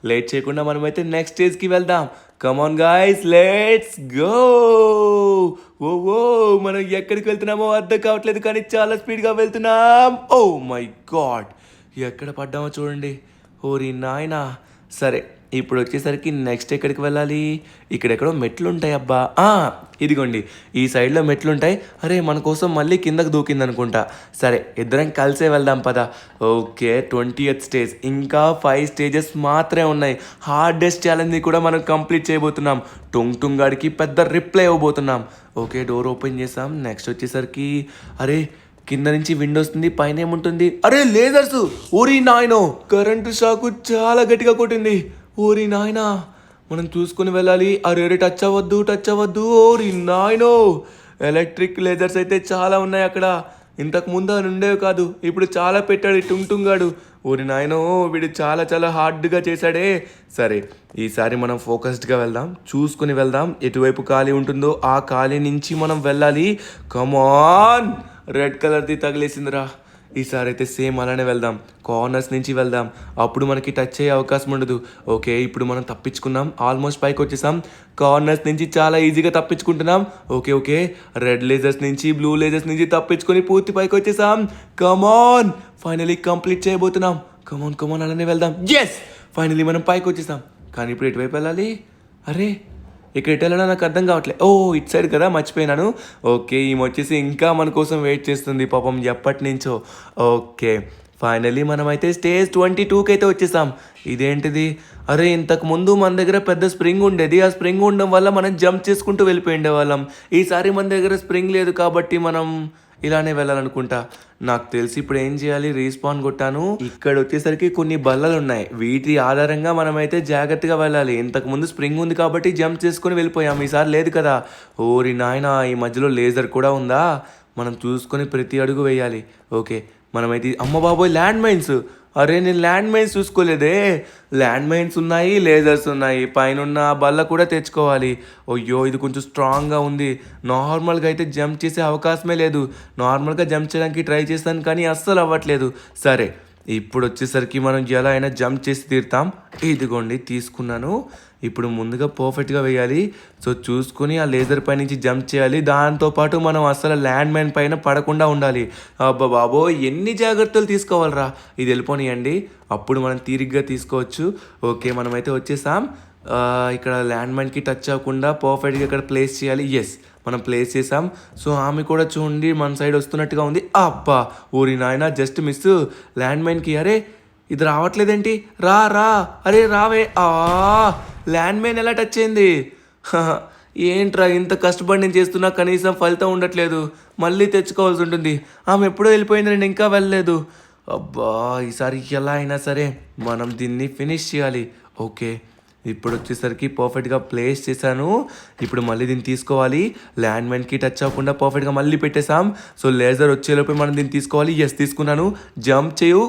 లేట్ చేయకుండా మనమైతే నెక్స్ట్ స్టేజ్కి వెళ్దాం. Come on guys, let's go. Oh మనం ఎక్కడికి వెళ్తున్నామో అర్థం కావట్లేదు కానీ చాలా స్పీడ్గా వెళ్తున్నాం. ఓ మై గాడ్, ఎక్కడ పడ్డామో చూడండి. ఓరి నాయనా. సరే ఇప్పుడు వచ్చేసరికి నెక్స్ట్ ఎక్కడికి వెళ్ళాలి? ఇక్కడెక్కడో మెట్లు ఉంటాయి అబ్బా. ఇదిగోండి ఈ సైడ్లో మెట్లు ఉంటాయి. అరే మన కోసం మళ్ళీ కిందకు దూకింది అనుకుంటా. సరే ఇద్దరం కలిసే వెళ్దాం పద. ఓకే 20th స్టేజ్, ఇంకా 5 స్టేజెస్ మాత్రమే ఉన్నాయి. హార్డెస్ట్ ఛాలెంజ్ని కూడా మనం కంప్లీట్ చేయబోతున్నాం. టుంగ్ గాడికి పెద్ద రిప్లై ఇవ్వబోతున్నాం. ఓకే డోర్ ఓపెన్ చేసాం. నెక్స్ట్ వచ్చేసరికి అరే కింద నుంచి విండో వస్తుంది, పైన ఏముంటుంది? అరే లేజర్స్. ఓరి నాయనో, కరెంటు షాకు చాలా గట్టిగా కొట్టింది. ఓరి నాయనా, మనం చూసుకుని వెళ్ళాలి. అరే టచ్ అవ్వద్దు. ఓరి నాయనో, ఎలక్ట్రిక్ లేజర్స్ అయితే చాలా ఉన్నాయి అక్కడ. ఇంతకు ముందు అని ఉండేవి కాదు, ఇప్పుడు చాలా పెట్టాడు టుంగాడు. ఓరి నాయనో, వీడు చాలా చాలా హార్డ్గా చేశాడే. సరే ఈసారి మనం ఫోకస్డ్గా వెళ్దాం, చూసుకుని వెళ్దాం. ఎటువైపు ఖాళీ ఉంటుందో ఆ ఖాళీ నుంచి మనం వెళ్ళాలి. కమాన్, రెడ్ కలర్ది తగిలేసిందిరా. ఈసారి అయితే సేమ్ అలానే వెళ్దాం, కార్నర్స్ నుంచి వెళ్దాం. అప్పుడు మనకి టచ్ అయ్యే అవకాశం ఉండదు. ఓకే ఇప్పుడు మనం తప్పించుకున్నాం, ఆల్మోస్ట్ పైకి వచ్చేసాం. కార్నర్స్ నుంచి చాలా ఈజీగా తప్పించుకుంటున్నాం. ఓకే రెడ్ లేజర్స్ నుంచి బ్లూ లేజర్స్ నుంచి తప్పించుకొని పూర్తి పైకి వచ్చేసాం. కమాన్, ఫైనలీ కంప్లీట్ చేయబోతున్నాం. కమాన్ అలానే వెళ్దాం. ఎస్, ఫైనలీ మనం పైకి వచ్చేసాం. కానీ ఇప్పుడు ఎటువైపు వెళ్ళాలి? అరే ఇక్కడ ఎటు వెళ్ళాలో నాకు అర్థం కావట్లేదు. ఇటు సైడ్ కదా, మర్చిపోయినాను. ఓకే ఈమె వచ్చేసి ఇంకా మన కోసం వెయిట్ చేస్తుంది పాపం ఎప్పటి నుంచో. ఓకే ఫైనలీ మనమైతే స్టేజ్ 22కి అయితే వచ్చేసాం. ఇదేంటిది? అరే ఇంతకు ముందు మన దగ్గర పెద్ద స్ప్రింగ్ ఉండేది. ఆ స్ప్రింగ్ ఉండడం వల్ల మనం జంప్ చేసుకుంటూ వెళ్ళిపోయిండే వాళ్ళం. ఈసారి మన దగ్గర స్ప్రింగ్ లేదు కాబట్టి మనం ఇలానే వెళ్ళాలనుకుంటా. నాకు తెలిసి ఇప్పుడు ఏం చేయాలి? రీస్పాన్ కొట్టాను. ఇక్కడ వచ్చేసరికి కొన్ని బల్లలు ఉన్నాయి, వీటి ఆధారంగా మనమైతే జాగ్రత్తగా వెళ్ళాలి. ఇంతకు ముందు స్ప్రింగ్ ఉంది కాబట్టి జంప్ చేసుకుని వెళ్ళిపోయాం, ఈసారి లేదు కదా. ఓరి నాయనా, ఈ మధ్యలో లేజర్ కూడా ఉందా? మనం చూసుకొని ప్రతి అడుగు వేయాలి. ఓకే మనమైతే అమ్మ బాబోయ్ ల్యాండ్ మైన్స్. అరే నేను ల్యాండ్ మైన్స్ చూసుకోలేదే. ల్యాండ్ మైన్స్ ఉన్నాయి, లేజర్స్ ఉన్నాయి, పైన బల్ల కూడా తెచ్చుకోవాలి. అయ్యో ఇది కొంచెం స్ట్రాంగ్గా ఉంది. నార్మల్గా అయితే జంప్ చేసే అవకాశమే లేదు. నార్మల్గా జంప్ చేయడానికి ట్రై చేస్తాను కానీ అస్సలు అవ్వట్లేదు. సరే ఇప్పుడు వచ్చేసరికి మనం ఎలా అయినా జంప్ చేసి తీరుతాం. ఇదిగోండి తీసుకున్నాను. ఇప్పుడు ముందుగా పర్ఫెక్ట్గా వేయాలి. సో చూసుకుని ఆ లేజర్ పై నుంచి జంప్ చేయాలి. దాంతోపాటు మనం అసలు ల్యాండ్ మైన్ పైన పడకుండా ఉండాలి. అబ్బా బాబో ఎన్ని జాగ్రత్తలు తీసుకోవాలరా. ఇది వెళ్ళిపోనియండి, అప్పుడు మనం తీరిగ్గా తీసుకోవచ్చు. ఓకే మనమైతే వచ్చేసాం. ఇక్కడ ల్యాండ్ మైన్కి టచ్ అవ్వకుండా పర్ఫెక్ట్గా ఇక్కడ ప్లేస్ చేయాలి. ఎస్ మనం ప్లేస్ చేసాం. సో ఆమె కూడా చూడండి మన సైడ్ వస్తున్నట్టుగా ఉంది. అబ్బా ఊరి నాయన జస్ట్ మిస్ ల్యాండ్ మైన్కి. అరే ఇది రావట్లేదేంటి? రా అరే రావే. ల్యాండ్ మైన్ ఎలా టచ్ అయింది? ఏంట్రా ఇంత కష్టపడి నేను చేస్తున్నా కనీసం ఫలితం ఉండట్లేదు. మళ్ళీ తెచ్చుకోవాల్సి ఉంటుంది. ఆమె ఎప్పుడో వెళ్ళిపోయింది, నేను ఇంకా వెళ్ళలేదు. అబ్బా ఈసారి ఎలా అయినా సరే మనం దీన్ని ఫినిష్ చేయాలి. ఓకే ఇప్పుడు వచ్చేసరికి పర్ఫెక్ట్గా ప్లేస్ చేశాను. ఇప్పుడు మళ్ళీ దీన్ని తీసుకోవాలి. ల్యాండ్ మైన్కి టచ్ అవ్వకుండా పర్ఫెక్ట్గా మళ్ళీ పెట్టేసాం. సో లేజర్ వచ్చేలోపే మనం దీన్ని తీసుకోవాలి. ఎస్ తీసుకున్నాను. జంప్ చేయు.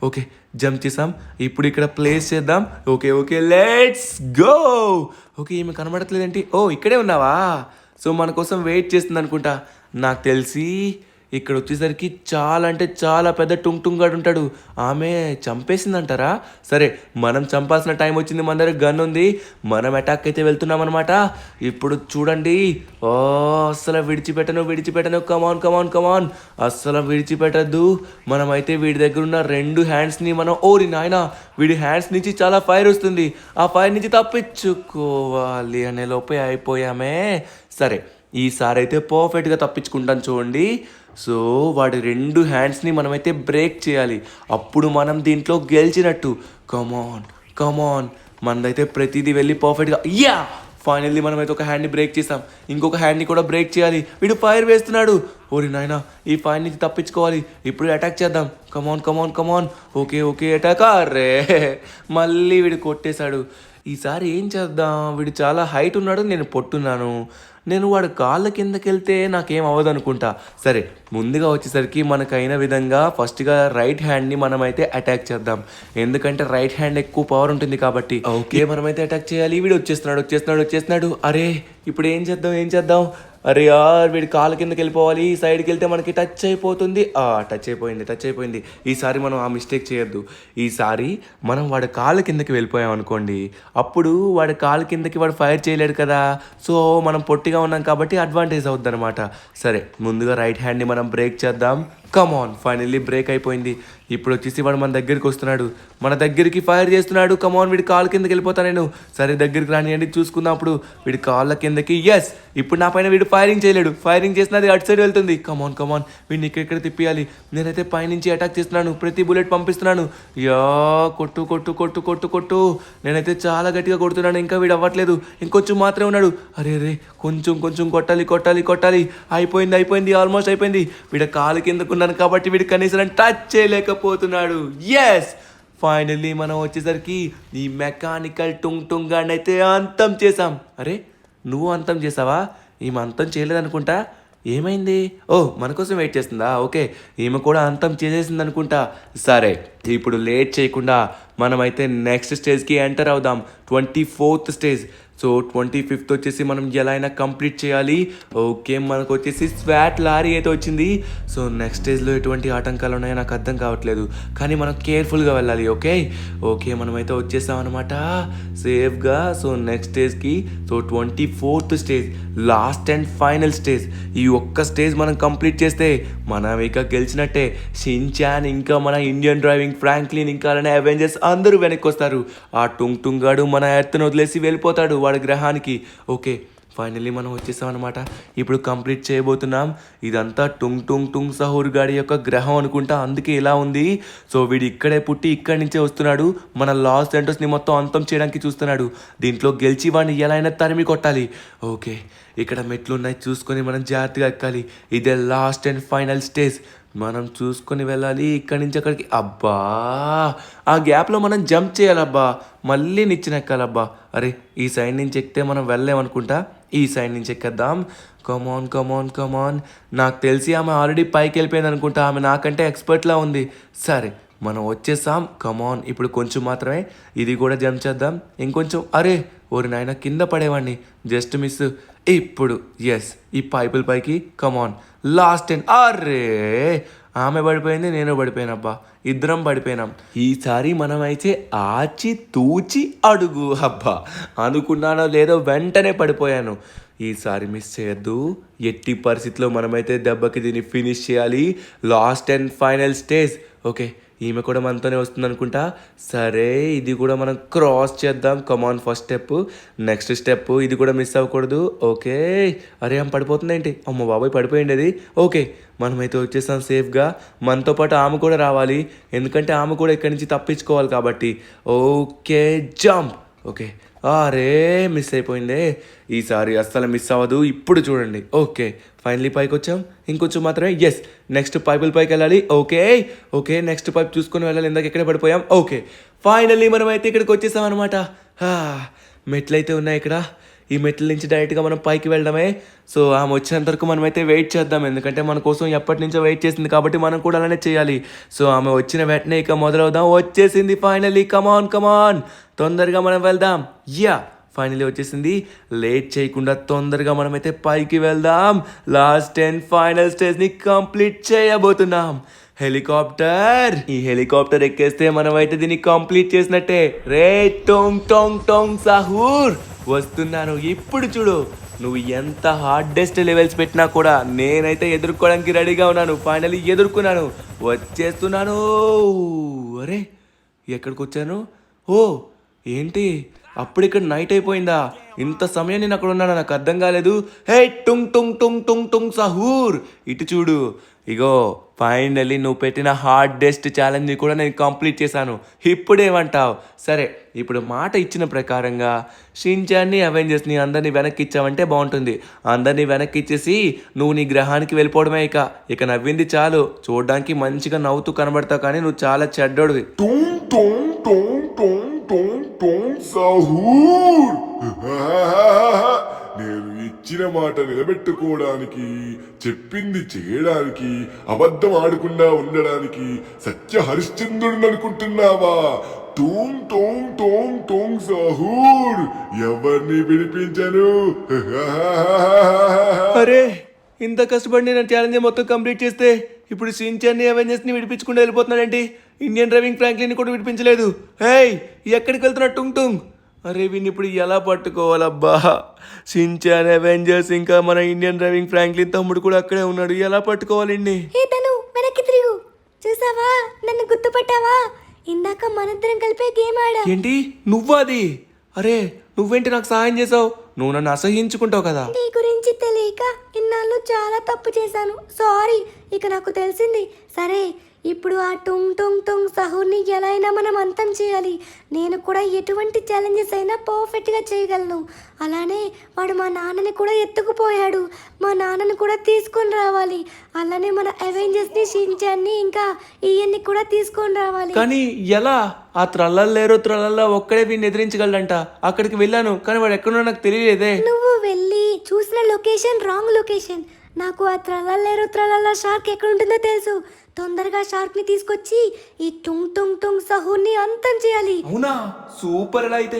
ఓకే జంప్ చేసాం. ఇప్పుడు ఇక్కడ ప్లేస్ చేద్దాం. Okay let's go. ఓకే ఈమె కనబడట్లేదేంటి? ఇక్కడే ఉన్నావా? సో మన కోసం వెయిట్ చేస్తుంది అనుకుంటా. నాకు తెలిసి ఇక్కడ వచ్చేసరికి చాలా అంటే చాలా పెద్ద టుంగాడు ఉంటాడు. ఆమె చంపేసిందంటారా? సరే మనం చంపాల్సిన టైం వచ్చింది. మన దగ్గర గన్ ఉంది, మనం అటాక్ అయితే వెళ్తున్నాం అనమాట. ఇప్పుడు చూడండి, అస్సలు విడిచిపెట్టను. కమాన్ అస్సలు విడిచిపెట్టద్దు. మనమైతే వీడి దగ్గర ఉన్న 2 హ్యాండ్స్ని మనం ఓరి నాయన వీడి హ్యాండ్స్ నుంచి చాలా ఫైర్ వస్తుంది. ఆ ఫైర్ నుంచి తప్పించుకోవాలి అనే లోపే అయిపోయామే. సరే ఈసారి అయితే పర్ఫెక్ట్గా తప్పించుకుంటాను చూడండి. సో వాడి 2 హ్యాండ్స్ని మనమైతే బ్రేక్ చేయాలి, అప్పుడు మనం దీంట్లో గెలిచినట్టు. కమాన్ మనదైతే ప్రతిదీ వెళ్ళి పర్ఫెక్ట్గా ఫైనల్లీ మనమైతే ఒక హ్యాండ్ని బ్రేక్ చేసాం. ఇంకొక హ్యాండ్ని కూడా బ్రేక్ చేయాలి. వీడు ఫైర్ వేస్తున్నాడు. ఓరి నాయన ఈ ఫైర్ నుంచి తప్పించుకోవాలి. ఇప్పుడు అటాక్ చేద్దాం. Come on okay attack. అరే మళ్ళీ వీడు కొట్టేశాడు. ఈసారి ఏం చేద్దాం? వీడు చాలా హైట్ ఉన్నాడు, నేను పొట్టున్నాను. నేను వాడు కాళ్ళ కిందకి వెళ్తే నాకేం అవ్వదు అనుకుంటా. సరే ముందుగా వచ్చేసరికి మనకైన విధంగా ఫస్ట్గా రైట్ హ్యాండ్ని మనమైతే అటాక్ చేద్దాం, ఎందుకంటే రైట్ హ్యాండ్ ఎక్కువ పవర్ ఉంటుంది కాబట్టి. ఓకే మనమైతే అటాక్ చేయాలి. వీడు వచ్చేస్తున్నాడు. అరే ఇప్పుడు ఏం చేద్దాం? అరే యార్ వీడి కాలు కిందకి వెళ్ళిపోవాలి, సైడ్కి వెళ్తే మనకి టచ్ అయిపోతుంది. టచ్ అయిపోయింది. ఈసారి మనం ఆ మిస్టేక్ చేయొద్దు. ఈసారి మనం వాడి కాలు కిందకి వెళ్ళిపోయాం అనుకోండి, అప్పుడు వాడి కాలు కిందకి వాడు ఫైర్ చేయలేడు కదా. సో మనం పొట్టిగా ఉన్నాం కాబట్టి అడ్వాంటేజ్ అవుద్ది అనమాట. సరే, ముందుగా రైట్ హ్యాండ్ని మనం బ్రేక్ చేద్దాం. కమాన్, ఫైనల్లీ బ్రేక్ అయిపోయింది. ఇప్పుడు వచ్చేసి వాడు మన దగ్గరికి వస్తున్నాడు, మన దగ్గరికి ఫైర్ చేస్తున్నాడు. కమాన్, వీడి కాలు కిందకి వెళ్ళిపోతా నేను. సరే, దగ్గరికి రానియండి, చూసుకుందాం. అప్పుడు వీడి కాళ్ళ కిందకి. ఎస్, ఇప్పుడు నా పైన వీడు ఫైరింగ్ చేయలేడు. ఫైరింగ్ చేసినది అటు సైడ్ వెళ్తుంది. కమాన్, వీడిని ఇక్కడ తిప్పియాలి. నేనైతే పైనుంచి అటాక్ చేస్తున్నాను, ప్రతి బుల్లెట్ పంపిస్తున్నాను. యా, కొట్టు. నేనైతే చాలా గట్టిగా కొడుతున్నాను, ఇంకా వీడు అవ్వట్లేదు. ఇంకొంచెం మాత్రమే ఉన్నాడు. అరే, కొంచెం కొట్టాలి. అయిపోయింది, ఆల్మోస్ట్ అయిపోయింది. వీడి కాలు కిందకున్నాను కాబట్టి వీడు కనీసం టచ్ చేయలేకపోతున్నాడు. ఎస్, ఫైనల్లీ మనం వచ్చేసరికి ఈ మెకానికల్ టుంగ్ గాడిని అయితే అంతం చేసాం. అరే, నువ్వు అంతం చేసావా? ఈమె అంతం చేయలేదనుకుంటా. ఏమైంది? మన కోసం వెయిట్ చేస్తుందా? ఓకే, ఈమె కూడా అంతం చేసేసింది అనుకుంటా. సరే, ఇప్పుడు లేట్ చేయకుండా మనమైతే నెక్స్ట్ స్టేజ్కి ఎంటర్ అవుదాం. 24th stage. సో 25th వచ్చేసి మనం ఎలా అయినా కంప్లీట్ చేయాలి. ఓకే, మనకు వచ్చేసి స్వాట్ లారీ అయితే వచ్చింది. సో నెక్స్ట్ స్టేజ్లో ఎటువంటి ఆటంకాలు ఉన్నాయో నాకు అర్థం కావట్లేదు, కానీ మనం కేర్ఫుల్గా వెళ్ళాలి. ఓకే, మనమైతే వచ్చేసాం అనమాట సేఫ్గా. సో నెక్స్ట్ స్టేజ్కి, so 24th stage, last and final stage. ఈ ఒక్క స్టేజ్ మనం కంప్లీట్ చేస్తే మనం ఇక గెలిచినట్టే. షిన్చాన్, ఇంకా మన ఇండియన్ డ్రైవింగ్ ఫ్రాంక్లిన్, ఇంకా అలానే అవెంజర్స్ అందరూ వెనక్కి వస్తారు. ఆ టుంగ్ గాడు మన ఎర్త్ను వదిలేసి వెళ్ళిపోతాడు వాడి గ్రహానికి. ఓకే, ఫైనల్లీ మనం వచ్చేసాం అనమాట. ఇప్పుడు కంప్లీట్ చేయబోతున్నాం. ఇదంతా టుంగ్ సహూర్ గాడి యొక్క గ్రహం అనుకుంటా, అందుకే ఇలా ఉంది. సో వీడు ఇక్కడే పుట్టి ఇక్కడి నుంచే వస్తున్నాడు. మన లాస్ సెంటర్స్ని మొత్తం అంతం చేయడానికి చూస్తున్నాడు. దీంట్లో గెలిచి వాడిని ఎలా అయినా తరిమి కొట్టాలి. ఓకే, ఇక్కడ మెట్లు ఉన్నాయి, చూసుకొని మనం జాగ్రత్తగా ఎక్కాలి. ఇదే లాస్ట్ అండ్ ఫైనల్ స్టేజ్. మనం చూసుకొని వెళ్ళాలి ఇక్కడి నుంచి అక్కడికి. అబ్బా, ఆ గ్యాప్లో మనం జంప్ చేయాలబ్బా, మళ్ళీ నిచ్చెనెక్కాలబ్బా. అరే, ఈ సైడ్ నుంచి ఎక్కితే మనం వెళ్ళలేమనుకుంటా. ఈ సైడ్ నుంచి ఎక్కేద్దాం. కమాన్. నాకు తెలిసి ఆమె ఆల్రెడీ పైకి వెళ్ళిపోయింది అనుకుంటా. ఆమె నాకంటే ఎక్స్పర్ట్లా ఉంది. సరే, మనం వచ్చేసాం. కమాన్, ఇప్పుడు కొంచెం మాత్రమే, ఇది కూడా జంప్ చేద్దాం. ఇంకొంచెం. అరే, ఓరి నాయన, కింద పడేవాడిని, జస్ట్ మిస్. ఇప్పుడు ఎస్, ఈ పైపుల పైకి. కమాన్, లాస్ట్ అండ్. అరే, ఆమె పడిపోయింది, నేను పడిపోయానబ్బా, ఇద్దరం పడిపోయినాం. ఈసారి మనమైతే ఆచి తూచి అడుగు. అబ్బా, అనుకున్నానో లేదో వెంటనే పడిపోయాను. ఈసారి మిస్ చేయొద్దు. ఎట్టి పరిస్థితిలో మనమైతే దెబ్బకి దీన్ని ఫినిష్ చేయాలి. Last and final stage. Okay, ఈమె కూడా మనతోనే వస్తుంది అనుకుంటా. సరే, ఇది కూడా మనం క్రాస్ చేద్దాం. కమాన్, ఫస్ట్ స్టెప్, నెక్స్ట్ స్టెప్, ఇది కూడా మిస్ అవ్వకూడదు. ఓకే, అరే ఆమె పడిపోతుంది ఏంటి? అమ్మ బాబాయ్, పడిపోయింది అది. ఓకే, మనమైతే వచ్చేసాం సేఫ్గా. మనతో పాటు ఆమె కూడా రావాలి, ఎందుకంటే ఆమె కూడా ఇక్కడి నుంచి తప్పించుకోవాలి కాబట్టి. Okay, jump. ఓకే, అరే మిస్ అయిపోయిందే. ఈసారి అస్సలు మిస్ అవ్వదు. ఇప్పుడు చూడండి. ఓకే, ఫైనలీ పైకి వచ్చాం. ఇంకొంచెం మాత్రమే. ఎస్, నెక్స్ట్ పైపుల పైకి వెళ్ళాలి. ఓకే, నెక్స్ట్ పైప్ చూసుకొని వెళ్ళాలి. ఇందాక ఎక్కడే పడిపోయాం. ఓకే, ఫైనల్లీ మనం అయితే ఇక్కడికి వచ్చేసాం అనమాట. మెట్లు అయితే ఉన్నాయి ఇక్కడ. ఈ మెట్ల నుంచి డైరెక్ట్గా మనం పైకి వెళ్ళడమే. సో ఆమె వచ్చేంత వరకు మనమైతే వెయిట్ చేద్దాం, ఎందుకంటే మన కోసం ఎప్పటి నుంచో వెయిట్ చేసింది కాబట్టి మనం కూడా అలానే చేయాలి. సో ఆమె వచ్చిన వెంటనే ఇక మొదలవుదాం. వచ్చేసింది ఫైనల్లీ. కమాన్, తొందరగా మనం వెళ్దాం. ఫైనల్లీ వచ్చేసింది. లేట్ చేయకుండా తొందరగా మనమైతే పైకి వెళ్దాం. లాస్ట్ అండ్ ఫైనల్ స్టేజ్ని కంప్లీట్ చేయబోతున్నాం. హెలికాప్టర్. ఈ హెలికాప్టర్ ఎక్కేస్తే మనమైతే దీన్ని కంప్లీట్ చేసినట్టే. రే టోంగ్ సహూర్, వస్తున్నాను. ఇప్పుడు చూడు, నువ్వు ఎంత హార్డెస్ట్ లెవెల్స్ పెట్టినా కూడా నేనైతే ఎదుర్కోవడానికి రెడీగా ఉన్నాను. ఫైనల్లీ ఎదుర్కొన్నాను, వచ్చేస్తున్నాను. అరే, ఎక్కడికి వచ్చాను? ఏంటి అప్పుడు ఇక్కడ నైట్ అయిపోయిందా? ఇంత సమయం నేను అక్కడ ఉన్నాను, నాకు అర్థం కాలేదు. హే టుంగ్ సహూర్, ఇటు చూడు. ఇగో, ఫైనల్లీ నువ్వు పెట్టిన హార్డెస్ట్ ఛాలెంజ్ని కూడా నేను కంప్లీట్ చేశాను. ఇప్పుడేమంటావు? సరే, ఇప్పుడు మాట ఇచ్చిన ప్రకారంగా షిన్చాన్ని, అవెంజర్స్ని అందరినీ వెనక్కి ఇచ్చావంటే బాగుంటుంది. అందరినీ వెనక్కి ఇచ్చేసి నువ్వు నీ గ్రహానికి వెళ్ళిపోవడమే. ఇక నవ్వింది చాలు. చూడడానికి మంచిగా నవ్వుతూ కనబడతావు, కానీ నువ్వు చాలా చెడ్డోడివి. సహూర్, నేను ఇచ్చిన మాట నిలబెట్టుకోవడానికి, చెప్పింది చేయడానికి, అబద్ధం ఆడకుండా ఉండడానికి సత్య హరిశ్చంద్రుడిని అనుకుంటున్నావా? టూంగ్ టోంగ్ టోంగ్ టోంగ్ సహూర్ ఎవరిని విడిపించను అరే ఇంత కష్టపడి నేను ఛాలెంజ్ మొత్తం కంప్లీట్ చేస్తే ఇప్పుడు షిన్చాన్ని అవెంజర్స్ని విడిపించుకుంటూ వెళ్ళిపోతున్నాడేంటి? ఇండియన్ డ్రైవింగ్ ఫ్రాంక్లిన్ కూడా విడిపించలేదు. హేయ్ ఎక్కడికి వెళ్తున్నా టుంగ్ టుంగ్? అరే వీడిని ఇప్పుడు ఎలా పట్టుకోవాలబ్బా? షిన్చాన్, అవెంజర్స్ ఇంకా మన ఇండియన్ డ్రైవింగ్ ఫ్రాంక్లిన్ తమ్ముడు కూడా అక్కడే ఉన్నాడు. ఎలా పట్టుకోవాలండి? ఏ తను వెనక్కి తిరుగు. చూసావా, నన్ను గుర్తుపట్టావా? ఇందాక మనిద్దరం కలిపే గేమ్ ఆడా. ఏంటి నువ్వా అది? అరే నువ్వేంటి నాకు సహాయం చేసావు? నువ్వు నన్ను అసహించుకుంటావు కదా. నీ గురించి తెలియక ఇన్నాళ్ళు చాలా తప్పు చేశాను. సారీ. ఇక నాకు తెలిసింది. సరే ఇప్పుడు ఆ టుంగ్ టుంగ్ టుంగ్ సహూర్ని ఎలా అయినా మనం అంతం చేయాలి. నేను కూడా ఎటువంటి ఛాలెంజెస్ అయినా పర్ఫెక్ట్గా చేయగలను. అలానే వాడు మా నాన్నని కూడా ఎత్తుకుపోయాడు. మా నాన్నని కూడా తీసుకొని రావాలి. అలానే మన అవెంజర్స్ని, షిన్చాన్ని ఇంకా ఈయన్ని కూడా తీసుకొని రావాలి. కానీ ఎలా? ఆ త్రల్లలేరో త్రల్లల్లా ఒక్కడే వీడిని ఎదిరించగలడంట. అక్కడికి వెళ్ళాను కానీ వాడు ఎక్కడో నాకు తెలియలేదే. నువ్వు వెళ్ళి చూసిన లొకేషన్ రాంగ్ లొకేషన్. నాకు ఆ త్రలలేరు త్రలల్ల షార్క్ ఎక్కడ ఉంటుందో తెలుసు. తొందరగా షార్క్ ని తీసుకొచ్చి ఈ టుంగ్ టుంగ్ టుంగ్ సహూర్ని అంతం చేయాలి. అవునా? సూపర్. ఎలా అయితే